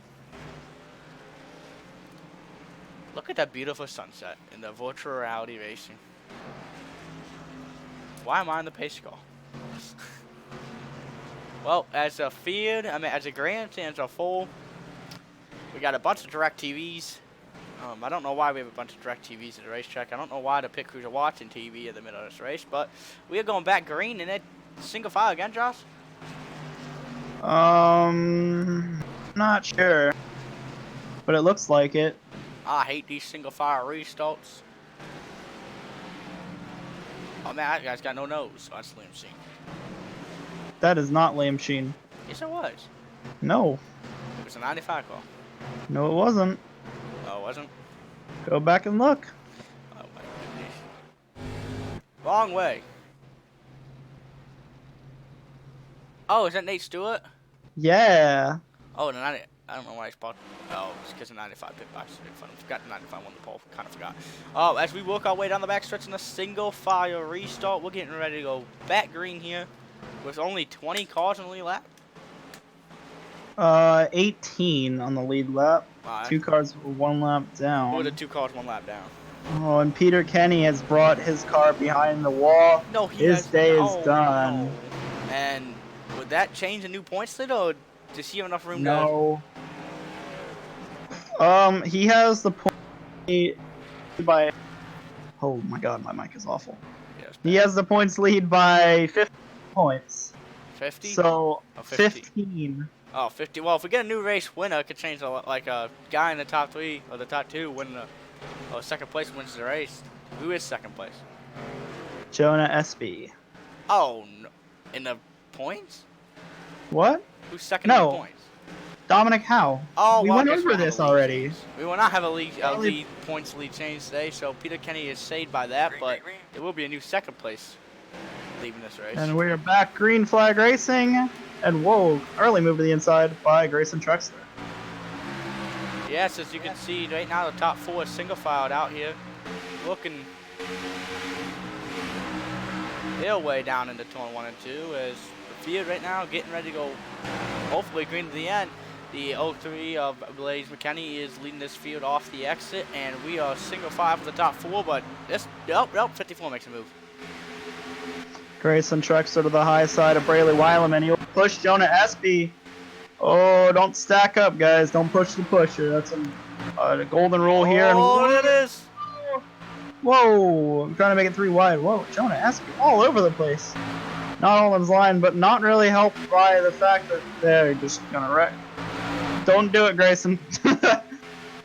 [SPEAKER 2] Look at that beautiful sunset in the virtual reality racing. Why am I in the pace car? Well, as a field, as a Granata and as a full, we got a bunch of direct TVs. I don't know why we have a bunch of direct TVs at the racetrack. I don't know why the pit crews are watching TV at the middle of this race, but we are going back green in it. Single file again, Josh?
[SPEAKER 3] Not sure. But it looks like it.
[SPEAKER 2] I hate these single file restarts. Oh man, that guy's got no nose. Oh, that's Liam Sheen.
[SPEAKER 3] That is not Liam Sheen.
[SPEAKER 2] Yes, it was.
[SPEAKER 3] No.
[SPEAKER 2] It was a 95 car.
[SPEAKER 3] No, it wasn't.
[SPEAKER 2] Oh, it wasn't?
[SPEAKER 3] Go back and look.
[SPEAKER 2] Oh my goodness. Wrong way. Oh, is that Nate Stewart?
[SPEAKER 3] Yeah.
[SPEAKER 2] Oh, the 90. I don't know why I spotted. Oh, it's because the 95 pit box is fun. I forgot the 95 won the pole. Kind of forgot. Oh, as we work our way down the back stretch in a single file restart, we're getting ready to go back green here with only 20 cars in the lead lap.
[SPEAKER 3] 18 on the lead lap.
[SPEAKER 2] Right.
[SPEAKER 3] 2 cars were 1 lap down.
[SPEAKER 2] Or the 2 cars 1 lap down.
[SPEAKER 3] Oh, and Peter Kenny has brought his car behind the wall.
[SPEAKER 2] No,
[SPEAKER 3] his day is done.
[SPEAKER 2] No. And would that change a new points lead, or does he have enough room
[SPEAKER 3] No. He has the point by. Oh my God, my mic is awful.
[SPEAKER 2] Yes,
[SPEAKER 3] he has the points lead by 50 points.
[SPEAKER 2] 50?
[SPEAKER 3] So
[SPEAKER 2] Oh, 50.
[SPEAKER 3] 15.
[SPEAKER 2] Oh, 50. Well, if we get a new race winner, it could change a lot. Like a guy in the top 3 or the top 2 win the. Oh, second place wins the race. Who is second place?
[SPEAKER 3] Jonah SB.
[SPEAKER 2] Oh, no. In the points?
[SPEAKER 3] What?
[SPEAKER 2] Who's second in the points?
[SPEAKER 3] Dominic Howe.
[SPEAKER 2] Oh,
[SPEAKER 3] we
[SPEAKER 2] well,
[SPEAKER 3] went over this already.
[SPEAKER 2] We will not have a lead points lead change today, so Peter Kenny is saved by that, but there will be a new second place leaving this race.
[SPEAKER 3] And we're back green flag racing. And whoa, early move to the inside by Braison Collins.
[SPEAKER 2] Yes, as you can see right now, the top 4 is single filed out here. Looking. They're way down into turn 1 and 2 as the field right now getting ready to go hopefully green to the end. The 03 of Blaise McKinney is leading this field off the exit, and we are single file for the top 4, but this, nope, 54 makes a move.
[SPEAKER 3] Grayson Trexler to the high side of Braley Weileman. He'll push Jonah Espy. Oh, don't stack up, guys. Don't push the pusher. That's a golden rule here.
[SPEAKER 2] Oh, it is.
[SPEAKER 3] Whoa, I'm trying to make it 3 wide. Whoa, Jonah Espy all over the place. Not all in his line, but not really helped by the fact that they're just gonna wreck. Don't do it, Grayson.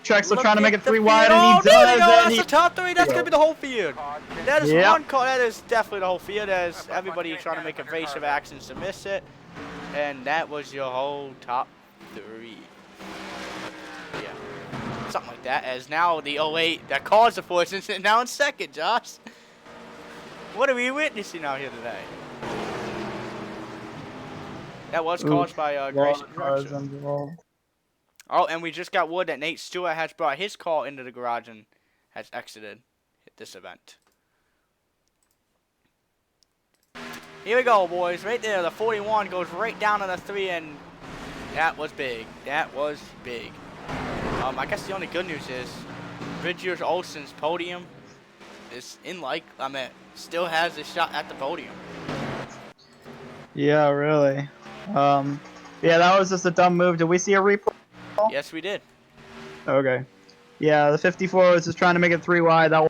[SPEAKER 3] Trexler trying to make it 3 wide, and he does.
[SPEAKER 2] There you go. That's the top 3. That's gonna be the whole field. That is one call. That is definitely the whole field. As everybody trying to make evasive actions to miss it, and that was your whole top 3. Yeah, something like that. As now the 08 that caused the force is now in second. Josh, what are we witnessing out here today? That was caused by Grayson Trexler. Oh, and we just got word that Nate Stewart has brought his car into the garage and has exited this event. Here we go, boys. Right there, the 41 goes right down to the 3, and that was big. That was big. I guess the only good news is Bridgers Olsen's podium is still has a shot at the podium.
[SPEAKER 3] Yeah, really. Yeah, that was just a dumb move. Did we see a replay?
[SPEAKER 2] Yes, we did.
[SPEAKER 3] Okay. Yeah, the 54 was just trying to make it 3 wide. That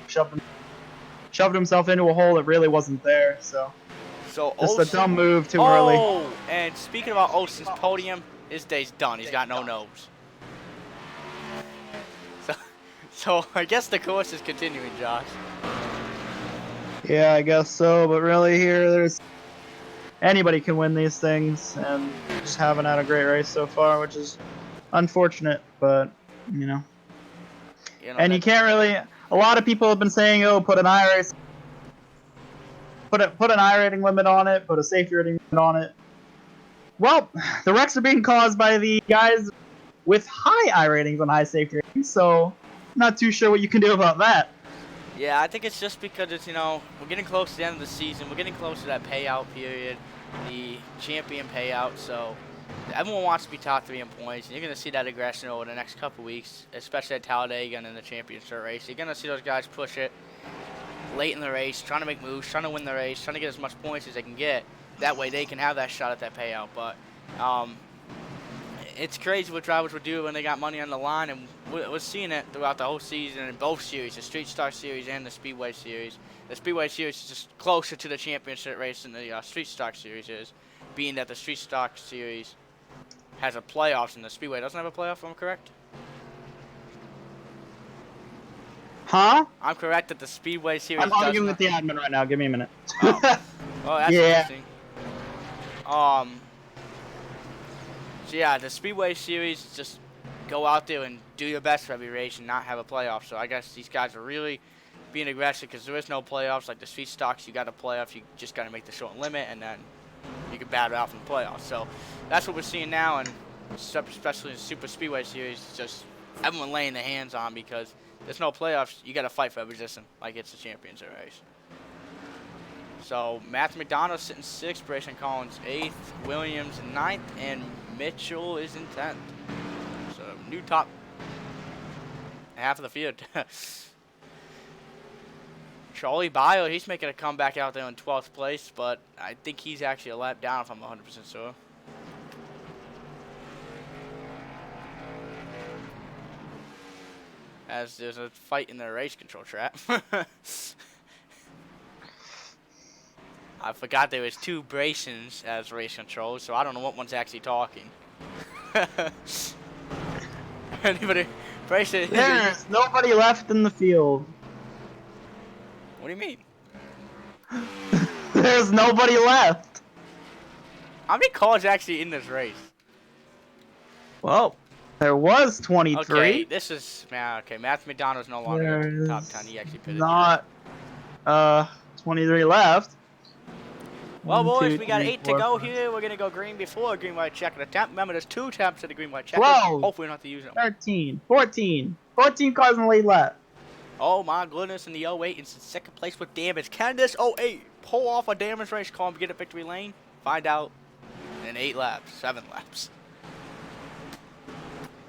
[SPEAKER 3] shoved himself into a hole that really wasn't there. So just
[SPEAKER 2] Olsen,
[SPEAKER 3] a dumb move too early.
[SPEAKER 2] Oh, and speaking about Olsen's podium, his day's done. He's got no nose. So I guess the course is continuing, Josh.
[SPEAKER 3] Yeah, I guess so. But really, there's anybody can win these things, and just haven't had a great race so far, which is unfortunate. But you know and you can't really. A lot of people have been saying, "Oh, put an iRacing, put an iRating limit on it, put a safety rating limit on it." Well, the wrecks are being caused by the guys with high iRatings and high safety ratings, so I'm not too sure what you can do about that.
[SPEAKER 2] Yeah, I think it's just because it's, we're getting close to the end of the season. We're getting close to that payout period, the champion payout. So everyone wants to be top 3 in points. And you're going to see that aggression over the next couple weeks, especially at Talladega and in the championship race. You're going to see those guys push it late in the race, trying to make moves, trying to win the race, trying to get as much points as they can get. That way they can have that shot at that payout. But it's crazy what drivers would do when they got money on the line, and we're seeing it throughout the whole season in both series, the Street Stock Series and the Speedway Series. The Speedway Series is just closer to the championship race than the Street Stock Series is, being that the Street Stock Series has a playoffs and the Speedway doesn't have a playoff, if I'm correct?
[SPEAKER 3] Huh?
[SPEAKER 2] I'm correct that the Speedway Series
[SPEAKER 3] I'm arguing with the admin right now. Give me a minute.
[SPEAKER 2] Oh, that's interesting. So yeah, the Speedway Series, just go out there and do your best for every race and not have a playoff. So I guess these guys are really being aggressive because there is no playoffs. Like the Street Stocks, you got a playoff, you just got to make the short limit, and then you can battle out from the playoffs. So that's what we're seeing now, and especially in the Super Speedway Series, it's just everyone laying their hands on because there's no playoffs. You got to fight for every position like it's the championship race. So McDonald sitting 6th, Braison Collins 8th, Williams 9th, and Mitchell is in 10th. So new top half of the field. Charlie Bio, he's making a comeback out there in 12th place, but I think he's actually a lap down if I'm 100% sure. As there's a fight in the race control trap. I forgot there was 2 Braisons as race controls, so I don't know what one's actually talking. Anybody? Braison?
[SPEAKER 3] There's nobody left in the field.
[SPEAKER 2] What do you mean?
[SPEAKER 3] There's nobody left.
[SPEAKER 2] How many cars actually in this race?
[SPEAKER 3] Well, there was 23.
[SPEAKER 2] Okay, this is okay. McDonald's no longer in the top 10. He actually pitted.
[SPEAKER 3] Not 23 left.
[SPEAKER 2] Well,
[SPEAKER 3] 1,
[SPEAKER 2] boys,
[SPEAKER 3] 2,
[SPEAKER 2] we got
[SPEAKER 3] 3,
[SPEAKER 2] 8 to
[SPEAKER 3] 4,
[SPEAKER 2] go
[SPEAKER 3] 5.
[SPEAKER 2] here. We're gonna go green before a green white checker attempt. Remember, there's 2 attempts at the green white checker.
[SPEAKER 3] 12.
[SPEAKER 2] Hopefully, we don't have to use them.
[SPEAKER 3] 13, 14 cars in the lead lap.
[SPEAKER 2] Oh my goodness! In the 08, it's in 2nd place with damage. Can this 08 pull off a damage race car and get a victory lane? Find out in 8 laps, 7 laps.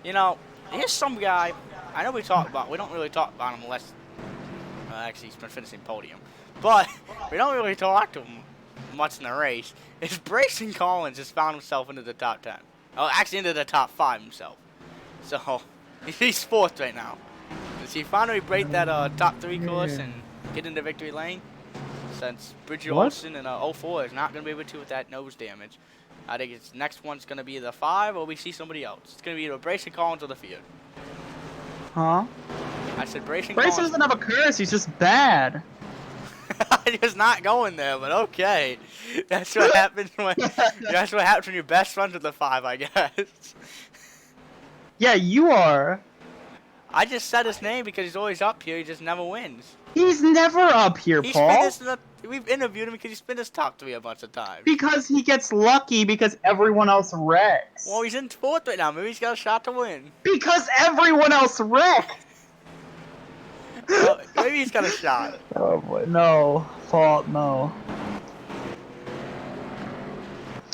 [SPEAKER 2] Here's some guy. I know we don't really talk about him unless actually he's been finishing podium, but we don't really talk to him much in the race. Is Braison Collins just found himself into the top 10? Oh, actually into the top 5 himself. So he's 4th right now. Does he finally break that top 3 course and get into victory lane? Since Bridger Olsen in 04 is not going to be able to with that nose damage. I think its next one's going to be the 5, or we see somebody else. It's going to be either Braison Collins or the field.
[SPEAKER 3] Huh?
[SPEAKER 2] I said Braison Collins.
[SPEAKER 3] Braison doesn't have a curse, he's just bad.
[SPEAKER 2] He was not going there, but okay. That's what happens when you're best friends with the 5, I guess.
[SPEAKER 3] Yeah, you are.
[SPEAKER 2] I just said his name because he's always up here. He just never wins.
[SPEAKER 3] He's never up here, Paul.
[SPEAKER 2] We've interviewed him because he's been his top 3 a bunch of times.
[SPEAKER 3] Because he gets lucky because everyone else wrecks.
[SPEAKER 2] Well, he's in 4th right now. Maybe he's got a shot to win.
[SPEAKER 3] Because everyone else wrecks.
[SPEAKER 2] Well, maybe he's got a shot.
[SPEAKER 3] Oh boy, no. Paul, no.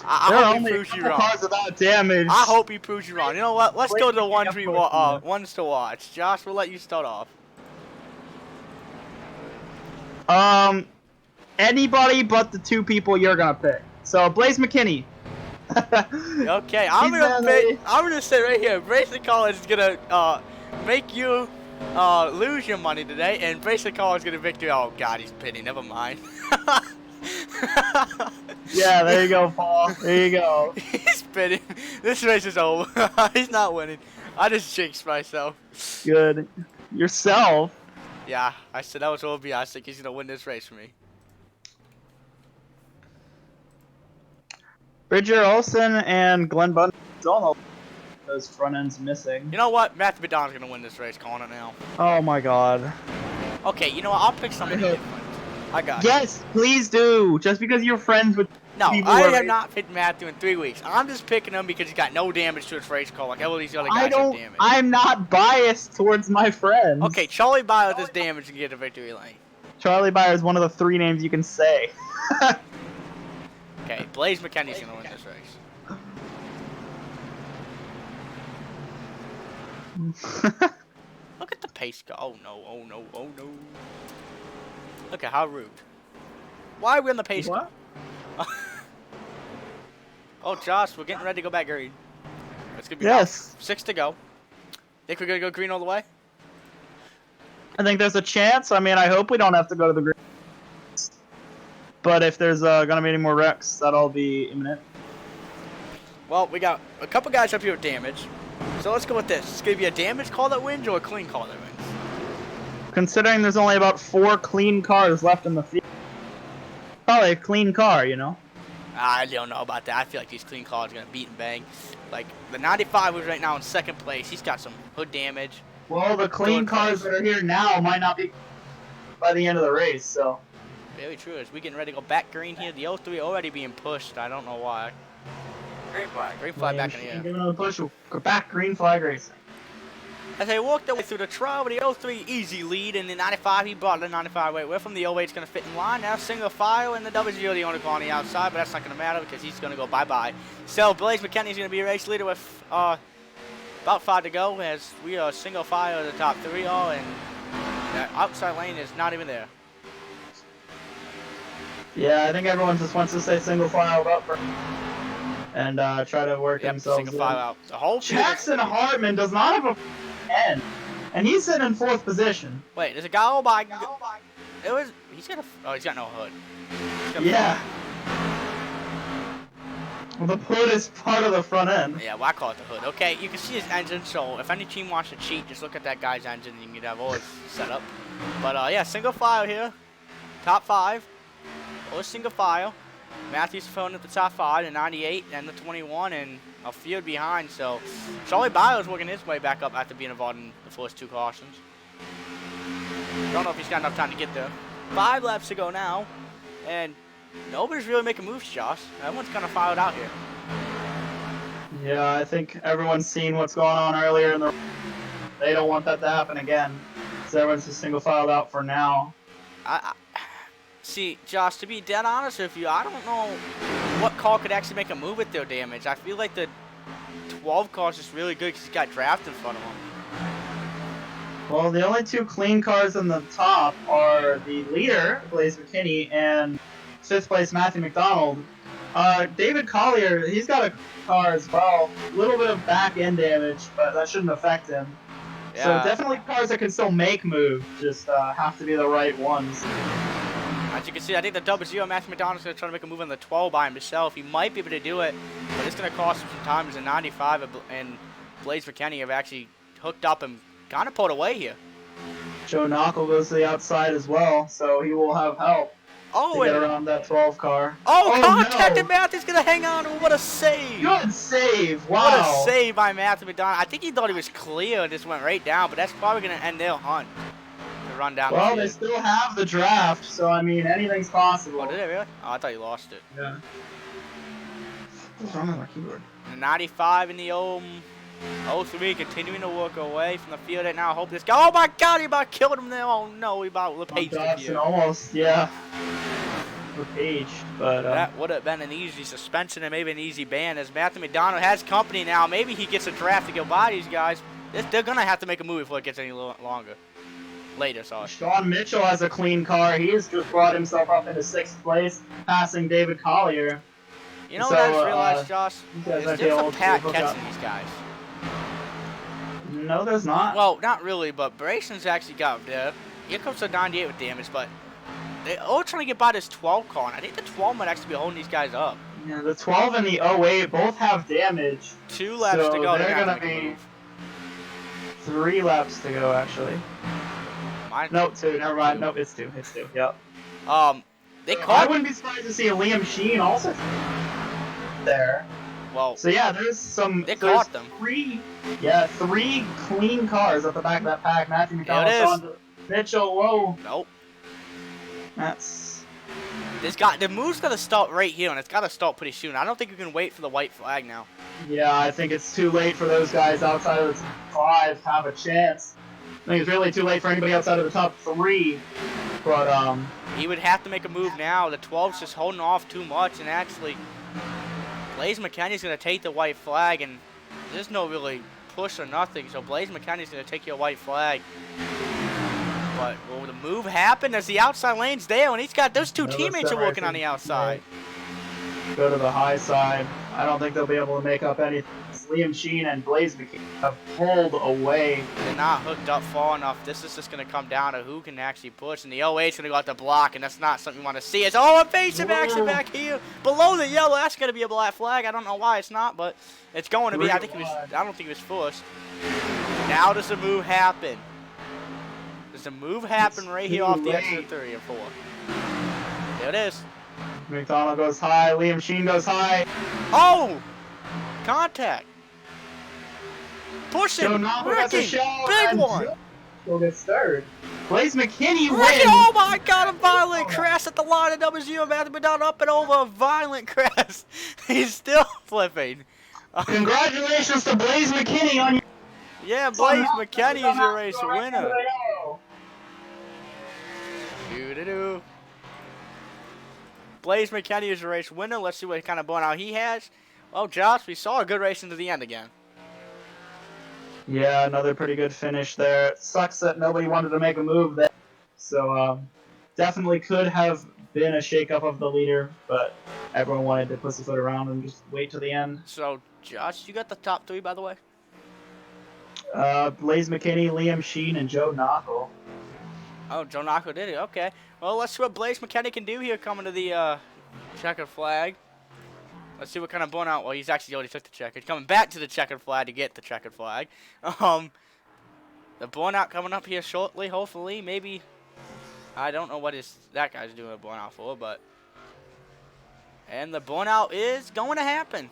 [SPEAKER 2] I hope he proves you wrong.
[SPEAKER 3] Cars without damage.
[SPEAKER 2] I hope he proves you wrong. You know what? Let's go to the ones to watch. Josh, we'll let you start off.
[SPEAKER 3] Anybody but the 2 people you're gonna pick. So Blaze McKinney.
[SPEAKER 2] Okay, I'm gonna say right here, Braison Collins is gonna make you lose your money today, and Braison Collins is gonna victory. Oh God, he's pitting. Never mind.
[SPEAKER 3] Yeah, there you go, Paul. There you go.
[SPEAKER 2] He's pitting. This race is over. He's not winning. I just jinxed myself.
[SPEAKER 3] Good. Yourself.
[SPEAKER 2] Yeah, I said that was what it'll be. I think he's gonna win this race for me.
[SPEAKER 3] Bridger Olsen and Glenn Bunn don't know those front ends missing.
[SPEAKER 2] You know what? McDonald's gonna win this race. Calling it now.
[SPEAKER 3] Oh my God.
[SPEAKER 2] Okay, you know what? I'll pick somebody different. I got
[SPEAKER 3] Yes, please do. Just because you're friends with
[SPEAKER 2] No,
[SPEAKER 3] people
[SPEAKER 2] I
[SPEAKER 3] were
[SPEAKER 2] have not picked Matthew in 3 weeks. I'm just picking him because he's got no damage to his race car, like all these other guys have damage.
[SPEAKER 3] I'm not biased towards my friends.
[SPEAKER 2] Okay, Charlie Byers has damage and get a victory lane.
[SPEAKER 3] Charlie Byers is one of the 3 names you can say.
[SPEAKER 2] Okay, Blaze McKinney's gonna win this race. Look at the pace car. Oh no, oh no, oh no. Look at how rude. Why are we on the pace car? Oh, Josh, we're getting ready to go back green. It's gonna be about 6 to go. Think we're gonna go green all the way?
[SPEAKER 3] I think there's a chance. I mean, I hope we don't have to go to the green. But if there's gonna be any more wrecks, that'll be imminent.
[SPEAKER 2] Well, we got a couple guys up here with damage. So let's go with this. It's gonna be a damage call that wins or a clean call that wins?
[SPEAKER 3] Considering there's only about 4 clean cars left in the field. Probably a clean car, you know?
[SPEAKER 2] I don't know about that. I feel like these clean cars are gonna beat and bang. Like the 95 who's right now in 2nd place. He's got some hood damage.
[SPEAKER 3] Well, the clean cars that are here now might not be by the end of the race, so.
[SPEAKER 2] Very true. As we getting ready to go back green here, the 03 already being pushed. I don't know why. Green flag. Green flag back in the air.
[SPEAKER 3] Give another push. We'll go back green flag racing.
[SPEAKER 2] As they walked their way through the trial with the 03 easy lead, and the 95 he brought the 95 away from the 08's going to fit in line. Now single file, and the WO the only car on the outside, but that's not going to matter because he's going to go bye-bye. So Blaze McKinney's going to be a race leader with about 5 to go, as we are single file of the top 3 all, and that outside lane is not even there.
[SPEAKER 3] Yeah, I think everyone just wants to stay single file up for and try to work themselves
[SPEAKER 2] single file out. The whole
[SPEAKER 3] Jackson Hartman does not have a end, and he's sitting in 4th position.
[SPEAKER 2] Wait, there's a guy by. It was. He's got a. Oh, he's got no hood.
[SPEAKER 3] Yeah. Well, the hood is part of the front end.
[SPEAKER 2] Yeah, well, I call it the hood. Okay, you can see his engine, so if any team wants to cheat, just look at that guy's engine and you can have all his setup. But yeah, single file here. Top 5. All single file. Matthew's filling at the top 5, the 98 and the 21, and a field behind. So Charlie Byers working his way back up after being involved in the first 2 cautions. Don't know if he's got enough time to get there. 5 laps to go now, and nobody's really making moves, Josh. Everyone's kind of filed out here.
[SPEAKER 3] Yeah, I think everyone's seen what's going on earlier in the. They don't want that to happen again, so everyone's just single filed out for now.
[SPEAKER 2] See, Josh, to be dead honest with you, I don't know what car could actually make a move with their damage. I feel like the 12 car is just really good because he's got draft in front of him.
[SPEAKER 3] Well, the only 2 clean cars in the top are the leader, Blaze McKinney, and 5th place Matthew McDonald. David Collier, he's got a car as well. A little bit of back end damage, but that shouldn't affect him. Yeah. So definitely cars that can still make moves, just have to be the right ones.
[SPEAKER 2] As you can see, I think the WO Matthew McDonald's going to try to make a move on the 12 by himself. He might be able to do it, but it's going to cost him some time as a 95 and Blaze McKinney have actually hooked up and kind of pulled away here.
[SPEAKER 3] Joe Knuckle goes to the outside as well, so he will have help to get around that 12 car.
[SPEAKER 2] Oh, contact and Matthew's going to hang on. What a save.
[SPEAKER 3] Good save. Wow.
[SPEAKER 2] What a save by Matthew McDonald. I think he thought he was clear and just went right down, but that's probably going to end their hunt. Run down.
[SPEAKER 3] Well, they still have the draft, so I mean, anything's possible.
[SPEAKER 2] Oh, did they really? Oh, I thought you lost it.
[SPEAKER 3] Yeah. What's wrong with my keyboard?
[SPEAKER 2] The 95 in the 03 continuing to work away from the field right now. I hope this guy. Oh my God, he about killed him there. Oh no, he about LePage.
[SPEAKER 3] Dodson almost, yeah. LePage, but
[SPEAKER 2] that would have been an easy suspension and maybe an easy ban as Matthew McDonald has company now. Maybe he gets a draft to go by these guys. They're gonna have to make a move before it gets any longer. Later, sorry.
[SPEAKER 3] Sean Mitchell has a clean car. He has just brought himself up into 6th place, passing David Collier.
[SPEAKER 2] You know what I just realized, Josh? There's different Pat catching these guys.
[SPEAKER 3] No, there's not.
[SPEAKER 2] Well, not really, but Braison's actually got there. Here comes the 98 with damage, but they're all trying to get by this 12 car, and I think the 12 might actually be holding these guys up.
[SPEAKER 3] Yeah, the 12 and the 08 both have damage.
[SPEAKER 2] 2 laps to go.
[SPEAKER 3] They're going to be 3 laps to go, actually. No, 2. Never mind. No, it's 2. It's 2. Yep.
[SPEAKER 2] They caught.
[SPEAKER 3] I wouldn't be surprised to see a Liam Sheen also there.
[SPEAKER 2] Well.
[SPEAKER 3] So yeah, there's some.
[SPEAKER 2] They caught them.
[SPEAKER 3] 3 clean cars at the back of that pack. Matthew McDonald, Mitchell. Whoa.
[SPEAKER 2] Nope.
[SPEAKER 3] That's.
[SPEAKER 2] The move's got to start right here, and it's got to start pretty soon. I don't think you can wait for the white flag now.
[SPEAKER 3] Yeah, I think it's too late for those guys outside of the top 5 to have a chance. I think it's really too late for anybody outside of the top 3. But,
[SPEAKER 2] he would have to make a move now. The 12's just holding off too much, and actually, Blaise McKenny's going to take the white flag, and there's no really push or nothing, so Blaise McKenny's going to take your white flag. But will the move happen as the outside lane's there, and he's got those two teammates are working on the outside.
[SPEAKER 3] Go to the high side. I don't think they'll be able to make up anything. Liam Sheen and Blaise McKenny have pulled away.
[SPEAKER 2] They're not hooked up far enough. This is just going to come down to who can actually push, and the 08's going to go out the block, and that's not something you want to see. It's evasive action back here below the yellow. That's going to be a black flag. I don't know why it's not, but it's going to be. I don't think he was forced. Now does the move happen? Does the move happen right here off the exit of 3 and 4? There it is.
[SPEAKER 3] McDonald goes high. Liam Sheen goes high.
[SPEAKER 2] Oh! Contact. Pushing.
[SPEAKER 3] Wrecking.
[SPEAKER 2] Big one.
[SPEAKER 3] Joe gets third. Blaise McKenny
[SPEAKER 2] wins.
[SPEAKER 3] wins.
[SPEAKER 2] Oh my God! A violent crash at the line of W. Matthew McDonald up and over. A violent crash. He's still flipping.
[SPEAKER 3] Congratulations to Blaise McKenny on your...
[SPEAKER 2] Yeah, Blaise McKenny is your race winner. Doo-doo-doo. Blaise McKenny is your race winner. Let's see what kind of burnout he has. Well, Josh, we saw a good race into the end again.
[SPEAKER 3] Yeah, another pretty good finish there. It sucks that nobody wanted to make a move there. So, definitely could have been a shakeup of the leader, but everyone wanted to pussyfoot around and just wait till the end.
[SPEAKER 2] So, Josh, you got the top 3, by the way?
[SPEAKER 3] Blaise McKenny, Liam Sheen, and Joe Knockel.
[SPEAKER 2] Oh, Joe Knockel did it. Okay. Well, let's see what Blaise McKenny can do here coming to the checkered flag. Let's see what kind of burnout. Well, he's actually already took the checker. He's coming back to the checkered flag to get the checkered flag. The burnout coming up here shortly, hopefully. Maybe. I don't know what that guy's doing a burnout for, but. And the burnout is going to happen.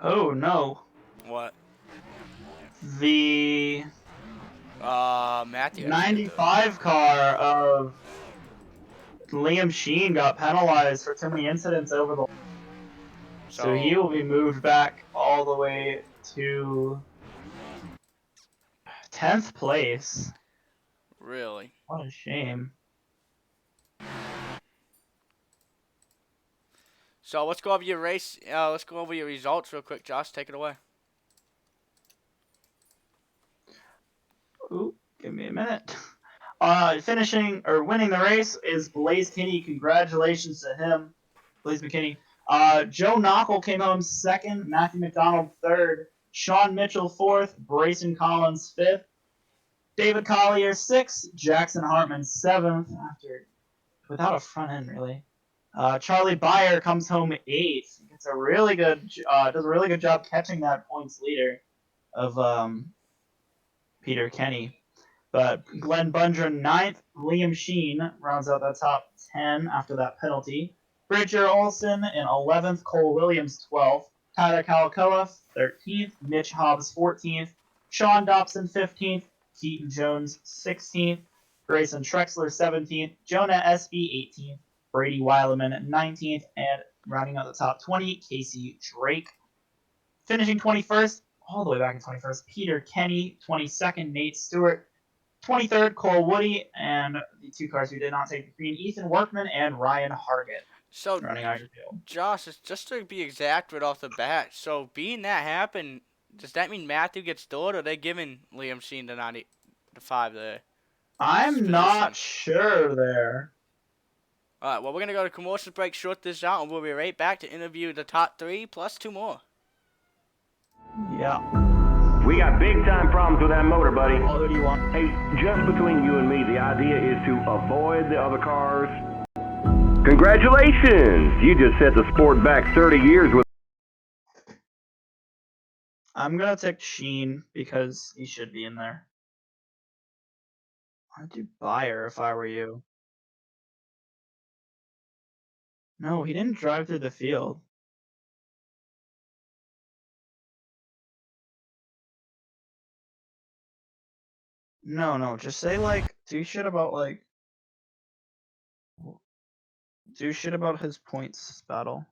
[SPEAKER 3] Oh no.
[SPEAKER 2] What?
[SPEAKER 3] The
[SPEAKER 2] Matthew
[SPEAKER 3] 95 car of Liam Sheen got penalized for too many incidents over the so he will be moved back all the way to 10th place.
[SPEAKER 2] Really?
[SPEAKER 3] What a shame.
[SPEAKER 2] So let's go over your race. Let's go over your results real quick. Josh, take it away.
[SPEAKER 3] Ooh, give me a minute. Winning the race is Blaise McKenny. Congratulations to him, Blaise McKenny. Joe Knockel came home 2nd. Matthew McDonald 3rd. Sean Mitchell 4th. Braison Collins 5th. David Collier 6th. Jackson Hartman 7th. Without a front end really. Charlie Byer comes home 8th. Does a really good job catching that points leader of Peter Kenny. But Glenn Bundren 9th. Liam Sheen rounds out that top 10 after that penalty. Bridger Olson in 11th. Cole Williams 12th. Tyler Kalakaua 13th. Mitch Hobbs 14th. Sean Dobson 15th. Keaton Jones 16th. Grayson Trexler 17th. Jonah SB 18th. Brady Weileman 19th, and rounding out the top 20, Casey Drake. Finishing 21st, all the way back in 21st, Peter Kenny. 22nd, Nate Stewart. 23rd, Cole Woody, and the 2 cars who did not take the green, Ethan Workman and Ryan Hargett.
[SPEAKER 2] So,
[SPEAKER 3] running out your field.
[SPEAKER 2] Josh, just to be exact right off the bat, so being that happened, does that mean Matthew gets third, or are they giving Liam Sheen the 5 there?
[SPEAKER 3] I'm not sure there.
[SPEAKER 2] Alright, well, we're going to go to commercial break, short this out, and we'll be right back to interview the top 3 plus 2 more.
[SPEAKER 3] Yeah.
[SPEAKER 4] We got big time problems with that motor, buddy.
[SPEAKER 3] Oh, who do you want?
[SPEAKER 4] Hey, just between you and me, the idea is to avoid the other cars. Congratulations! You just set the sport back 30 years with
[SPEAKER 3] I'm gonna take Sheen because he should be in there. I'd do Bayer if I were you. No, he didn't drive through the field. No, just say like do shit about his points battle.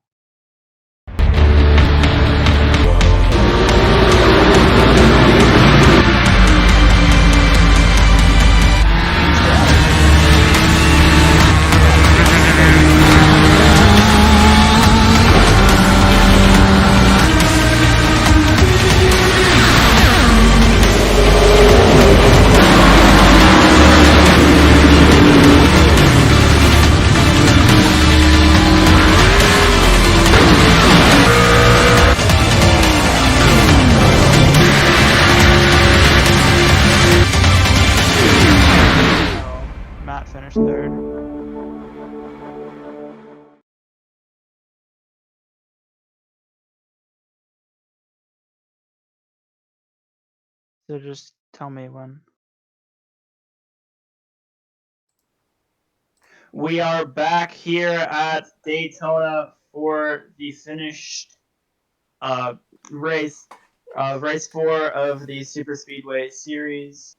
[SPEAKER 3] Matt finished third. So just tell me when. We are back here at Daytona for the finished race 4 of the Superspeedway Series.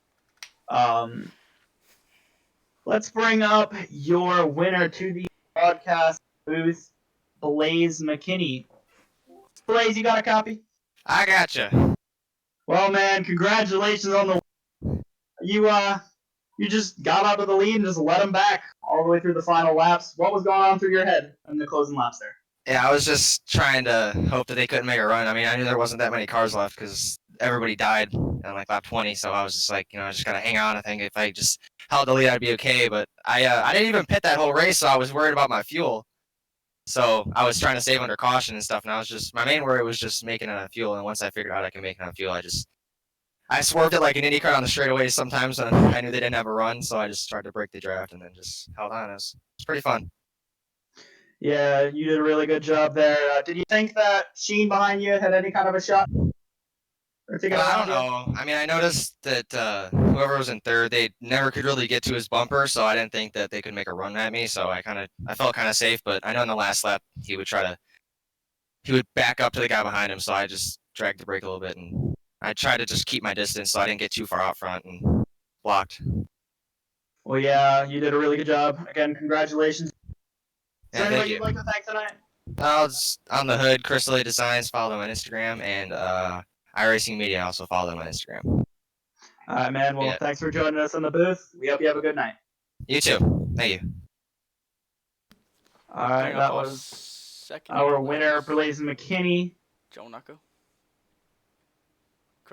[SPEAKER 3] Let's bring up your winner to the broadcast booth, Blaise McKinney. Blaise, you got a copy?
[SPEAKER 2] I gotcha.
[SPEAKER 3] Well, man, congratulations on the you just got out of the lead and just let him back all the way through the final laps. What was going on through your head in the closing laps there?
[SPEAKER 5] Yeah, I was just trying to hope that they couldn't make a run. I mean, I knew there wasn't that many cars left because everybody died on like lap 20, so I was just like, I just gotta hang on. I think if I just held the lead, I'd be okay. But I didn't even pit that whole race, so I was worried about my fuel. So I was trying to save under caution and stuff, and my main worry was just making it on fuel. And once I figured out I can make it on fuel, I swerved it like an IndyCar on the straightaway sometimes, and I knew they didn't have a run, so I just tried to break the draft and then just held on. It's pretty fun.
[SPEAKER 3] Yeah, you did a really good job there. Did you think that Sheen behind you had any kind of a shot?
[SPEAKER 5] I don't know. I mean, I noticed that whoever was in third, they never could really get to his bumper, so I didn't think that they could make a run at me. So I felt kind of safe. But I know in the last lap he would back up to the guy behind him, so I just dragged the brake a little bit and I tried to just keep my distance so I didn't get too far out front and blocked.
[SPEAKER 3] Well, yeah, you did a really good job. Again, congratulations. Is there anybody you'd like to thank tonight?
[SPEAKER 5] I was on the hood. Crystal A Designs, follow them on Instagram, and iRacing Media also follow them on Instagram.
[SPEAKER 3] All right, man. Well, thanks for joining us in the booth. We hope you have a good night.
[SPEAKER 5] You too. Thank you.
[SPEAKER 3] All right, that was our winner, Blaise McKinney.
[SPEAKER 2] Joe Knuckle.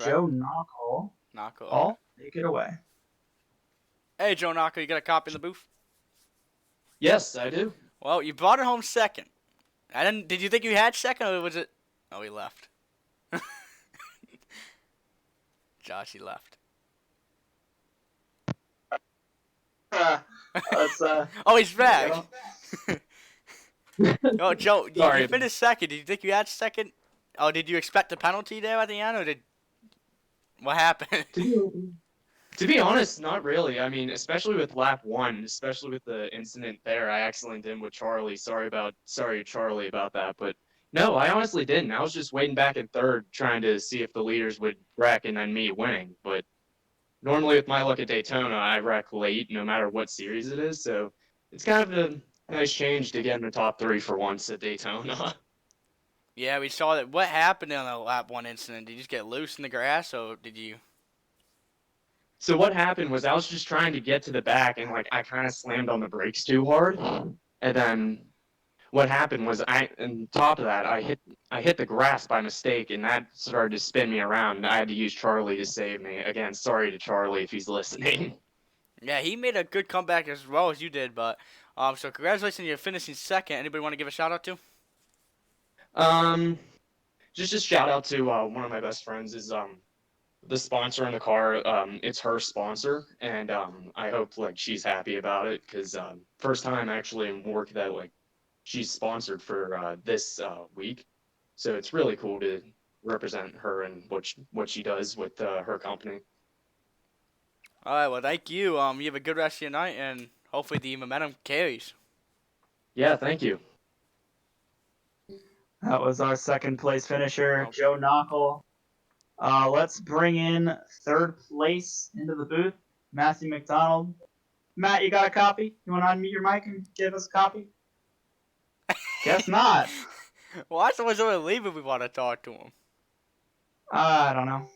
[SPEAKER 3] Joe Knuckle.
[SPEAKER 2] Knuckle.
[SPEAKER 3] Oh, take it away.
[SPEAKER 2] Hey, Joe Knuckle, you got a copy in the booth?
[SPEAKER 6] Yes, I do.
[SPEAKER 2] Well, you brought it home second. Did you think you had second, or was it? Oh, he left. Josh, he left. Oh, he's back. Oh, Joe, you finished second. Did you think you had second? Oh, did you expect a penalty there at the end, or what happened?
[SPEAKER 6] To be honest, not really. I mean, especially with lap 1, especially with the incident there, I accidentally did with Charlie. Sorry, Charlie, about that. But no, I honestly didn't. I was just waiting back in third, trying to see if the leaders would wreck and then me winning. But normally with my luck at Daytona, I wreck late, no matter what series it is. So it's kind of a nice change to get in the top 3 for once at Daytona.
[SPEAKER 2] Yeah, we saw that. What happened on the lap 1 incident? Did you just get loose in the grass, or did you?
[SPEAKER 6] So what happened was I was just trying to get to the back, and I kind of slammed on the brakes too hard, and then what happened was on top of that I hit the grass by mistake, and that started to spin me around. And I had to use Charlie to save me. Again, sorry to Charlie if he's listening.
[SPEAKER 2] Yeah, he made a good comeback as well as you did, but so congratulations, you're finishing second. Anybody want to give a shout out to?
[SPEAKER 6] Just a shout out to one of my best friends is the sponsor in the car. It's her sponsor, and I hope she's happy about it, because first time actually in WORC that she's sponsored for this week, so it's really cool to represent her and what she does with her company.
[SPEAKER 2] All right, well, thank you. You have a good rest of your night, and hopefully the momentum carries.
[SPEAKER 6] Yeah, thank you.
[SPEAKER 3] That was our second place finisher,
[SPEAKER 2] Oh.
[SPEAKER 3] Joe Knockel. Let's bring in third place into the booth, Matthew McDonald. Matt, you got a copy? You want to unmute your mic and give us a copy? Guess not.
[SPEAKER 2] Why is someone leave if we want to talk to him?
[SPEAKER 3] I don't know.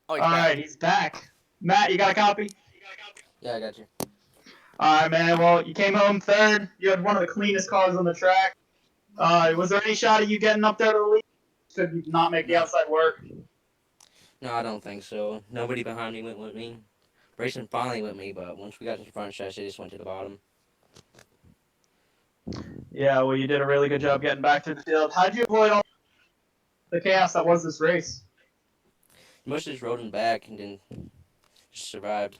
[SPEAKER 2] Oh, he's
[SPEAKER 3] All
[SPEAKER 2] back.
[SPEAKER 3] right, he's back. Matt, you got a copy?
[SPEAKER 7] Yeah, I got you.
[SPEAKER 3] All right, man. Well, you came home third. You had one of the cleanest cars on the track. Was there any shot of you getting up there to the lead? Could you not make the outside work?
[SPEAKER 7] No, I don't think so. Nobody behind me went with me. Braison finally went with me, but once we got to the front stretch, they just went to the bottom.
[SPEAKER 3] Yeah, well, you did a really good job getting back through the field. How'd you avoid all the chaos that was this race?
[SPEAKER 7] Mostly just rode in back and then just survived.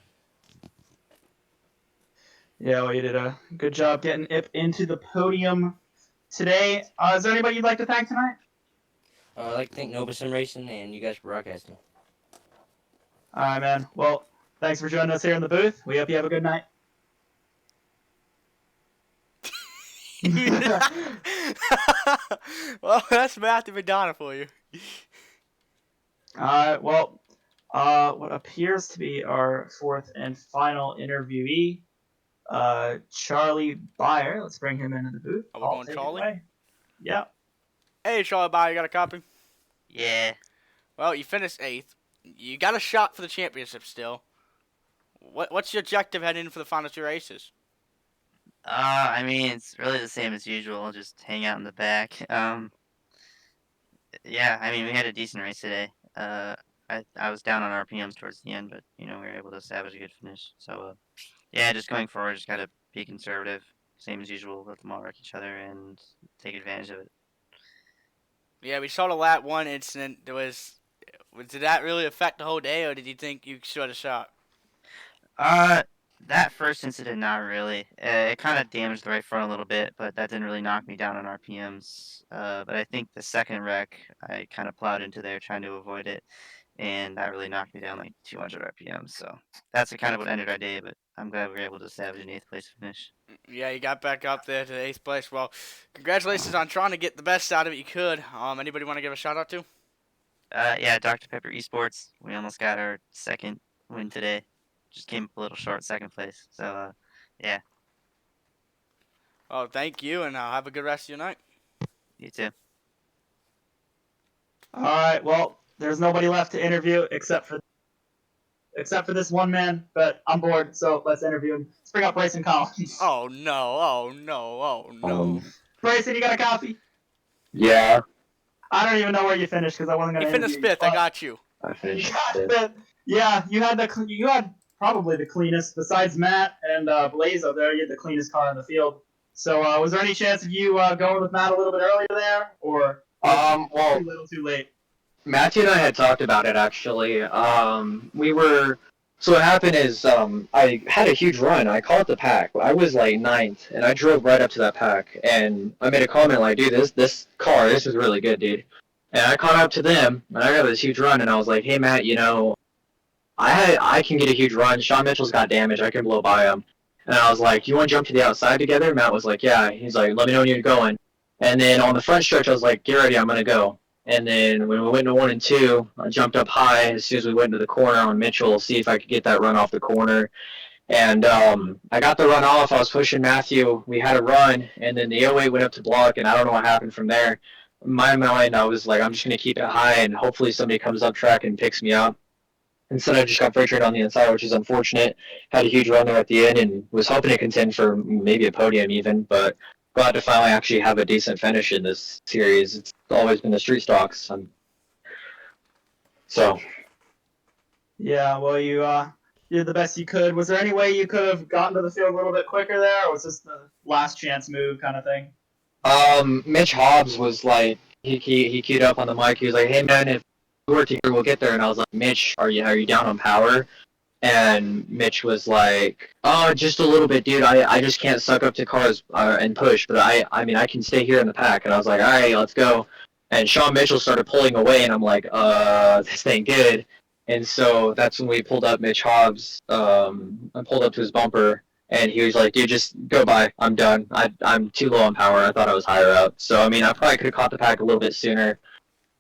[SPEAKER 3] Yeah, well, you did a good job getting Ip into the podium today. Is there anybody you'd like to thank tonight?
[SPEAKER 7] I'd like to thank Nova Sim Racing and you guys for broadcasting.
[SPEAKER 3] All right, man. Well, thanks for joining us here in the booth. We hope you have a good night.
[SPEAKER 2] Well, that's Matthew McDonald for you.
[SPEAKER 3] All right, well, what appears to be our fourth and final interviewee, Charlie Byer. Let's bring him into the booth.
[SPEAKER 2] Are we going Charlie?
[SPEAKER 3] Yeah.
[SPEAKER 2] Hey, Charlie Byer, you got a copy?
[SPEAKER 8] Yeah.
[SPEAKER 2] Well, you finished 8th. You got a shot for the championship still. What's your objective heading in for the final 2 races?
[SPEAKER 8] I mean, it's really the same as usual. Just hang out in the back. Yeah, I mean, we had a decent race today. I was down on RPMs towards the end, but we were able to establish a good finish. So, yeah, just going forward, just gotta be conservative, same as usual. Let them all wreck each other and take advantage of it.
[SPEAKER 2] Yeah, we saw the lap 1 incident. Did that really affect the whole day, or did you think you should have shot?
[SPEAKER 8] That first incident, not really. It kind of damaged the right front a little bit, but that didn't really knock me down on RPMs. But I think the second wreck, I kind of plowed into there trying to avoid it, and that really knocked me down like 200 RPMs. So that's kind of what ended our day, but I'm glad we were able to establish an 8th place finish.
[SPEAKER 2] Yeah, you got back up there to the 8th place. Well, congratulations on trying to get the best out of it you could. Anybody want to give a shout out to?
[SPEAKER 8] Yeah, Dr. Pepper Esports. We almost got our second win today. Just came up a little short, second place. So, yeah.
[SPEAKER 2] Oh, thank you, and have a good rest of your night.
[SPEAKER 8] You too.
[SPEAKER 3] All right. Well, there's nobody left to interview except for this one man. But I'm bored, so let's interview him. Let's bring up Braison Collins.
[SPEAKER 2] Oh no! Oh no! Oh no!
[SPEAKER 3] Braison, you got a copy?
[SPEAKER 1] Yeah.
[SPEAKER 3] I don't even know where you finished because I wasn't gonna.
[SPEAKER 2] You finished 5th. I got you.
[SPEAKER 1] I finished
[SPEAKER 3] You got
[SPEAKER 1] 5th.
[SPEAKER 3] Yeah, you had probably the cleanest, besides Matt and Blaze up there. You had the cleanest car in the field. So, was there any chance of you going with Matt a little bit earlier there, or
[SPEAKER 1] Well,
[SPEAKER 3] too little, too late?
[SPEAKER 1] Matthew and I had talked about it actually. So what happened is, I had a huge run. I called the pack. I was like 9th, and I drove right up to that pack, and I made a comment like, dude, this car, this is really good, dude. And I caught up to them, and I got this huge run, and I was like, hey, Matt, I can get a huge run. Sean Mitchell's got damage. I can blow by him. And I was like, you want to jump to the outside together? Matt was like, yeah. He's like, let me know when you're going. And then on the front stretch, I was like, get ready, I'm going to go. And then when we went to 1 and 2, I jumped up high as soon as we went into the corner on Mitchell, see if I could get that run off the corner. And I got the run off. I was pushing Matthew. We had a run, and then the 08 went up to block, and I don't know what happened from there. In my mind, I was like, I'm just going to keep it high, and hopefully somebody comes up track and picks me up. Instead, I just got freight trained on the inside, which is unfortunate. Had a huge run there at the end, and was hoping to contend for maybe a podium even, but glad to finally actually have a decent finish in this series. It's always been the street stocks. So.
[SPEAKER 3] Yeah, well, you did the best you could. Was there any way you could have gotten to the field a little bit quicker there, or was this the last chance move kind of thing?
[SPEAKER 1] Mitch Hobbs was like, he queued up on the mic. He was like, hey, man, if we work together, we'll get there. And I was like, Mitch, are you down on power? And Mitch was like, oh, just a little bit, dude. I just can't suck up to cars and push, but I mean, I can stay here in the pack. And I was like, all right, let's go. and Sean Mitchell started pulling away, and I'm like, this ain't good. And so that's when we pulled up Mitch Hobbs. I pulled up to his bumper, and he was like, dude, just go by. I'm done. I'm too low on power. I thought I was higher up. So, I mean, I probably could have caught the pack a little bit sooner.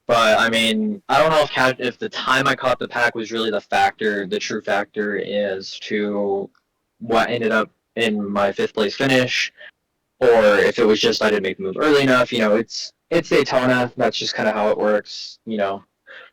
[SPEAKER 1] But, I mean, I don't know if the time I caught the pack was really the true factor is to what ended up in my 5th place finish, or if it was just I didn't make the move early enough. You know, it's Daytona. That's just kind of how it works, you know.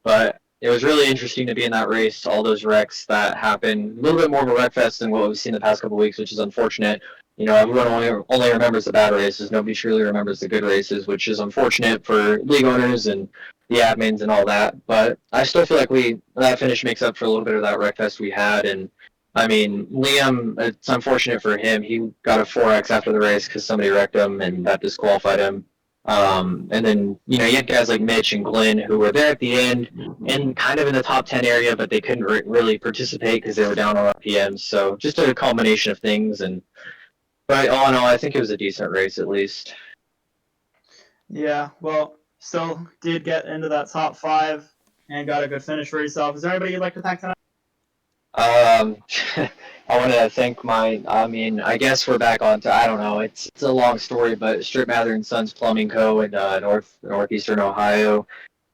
[SPEAKER 1] But it was really interesting to be in that race, all those wrecks that happened. A little bit more of a wreck fest than what we've seen the past couple of weeks, which is unfortunate. You know, everyone only remembers the bad races. Nobody truly remembers the good races, which is unfortunate for league owners and the admins and all that. But I still feel like that finish makes up for a little bit of that wreck fest we had. And I mean, Liam, it's unfortunate for him. He got a 4X after the race because somebody wrecked him, and that disqualified him. And then, you know, you had guys like Mitch and Glenn who were there at the end and kind of in the top 10 area, but they couldn't really participate because they were down on RPMs. So just a culmination of things. But all in all, I think it was a decent race at least.
[SPEAKER 3] Yeah, well, still did get into that top 5 and got a good finish for yourself. Is there anybody you'd like to thank tonight?
[SPEAKER 1] I want to thank I guess we're back on to, I don't know, it's a long story, but Strip Mather and Sons Plumbing Co. in Northeastern Ohio,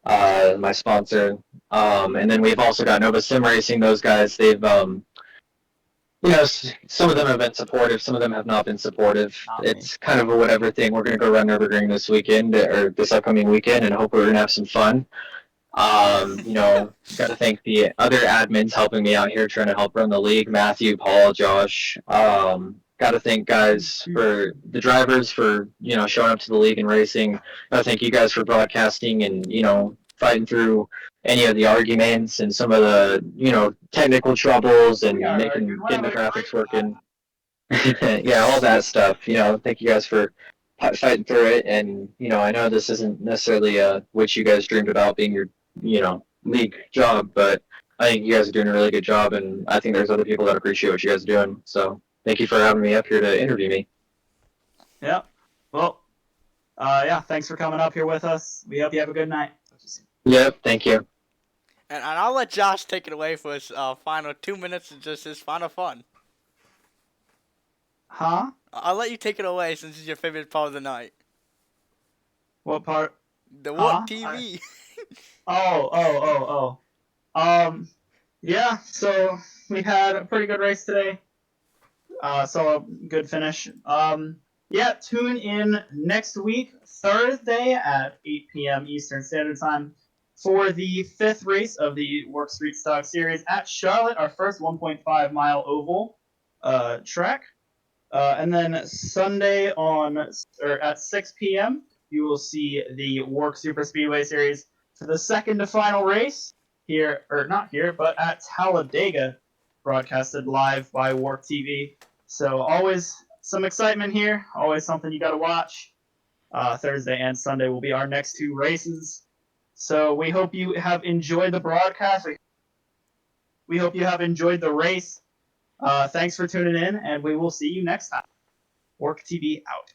[SPEAKER 1] my sponsor. And then we've also got Nova Sim Racing. Those guys, they've, you know, some of them have been supportive, some of them have not been supportive. It's kind of a whatever thing. We're going to go run Nürburgring this weekend, or this upcoming weekend, and hopefully we're going to have some fun. You know, got to thank the other admins helping me out here trying to help run the league. Matthew, Paul, Josh. Got to thank guys for the drivers for, you know, showing up to the league and racing. Got to thank you guys for broadcasting and, you know, fighting through any of the arguments and some of the, you know, technical troubles and getting the graphics working. Yeah, all that stuff. You know, thank you guys for fighting through it. And, you know, I know this isn't necessarily what you guys dreamed about being your, you know, league job, but I think you guys are doing a really good job, and I think there's other people that appreciate what you guys are doing. So thank you for having me up here to interview me.
[SPEAKER 3] Yeah. Well, yeah, thanks for coming up here with us. We hope you have a good night.
[SPEAKER 1] Yep, thank you.
[SPEAKER 2] And I'll let Josh take it away for his final 2 minutes and just his final fun.
[SPEAKER 3] Huh?
[SPEAKER 2] I'll let you take it away since it's your favorite part of the night.
[SPEAKER 3] What part?
[SPEAKER 2] The WORC TV.
[SPEAKER 3] Yeah, so we had a pretty good race today. So a good finish. Yeah, tune in next week, Thursday at 8 p.m. Eastern Standard Time for the 5th race of the WORC Street Stock Series at Charlotte, our first 1.5-mile oval track. And then Sunday at 6 p.m., you will see the WORC Superspeedway Series for the second to final race here, or not here, but at Talladega, broadcasted live by WORC TV. So always some excitement here, always something you got to watch. Thursday and Sunday will be our next 2 races. So we hope you have enjoyed the broadcast. We hope you have enjoyed the race. Thanks for tuning in, and we will see you next time. WORC TV out.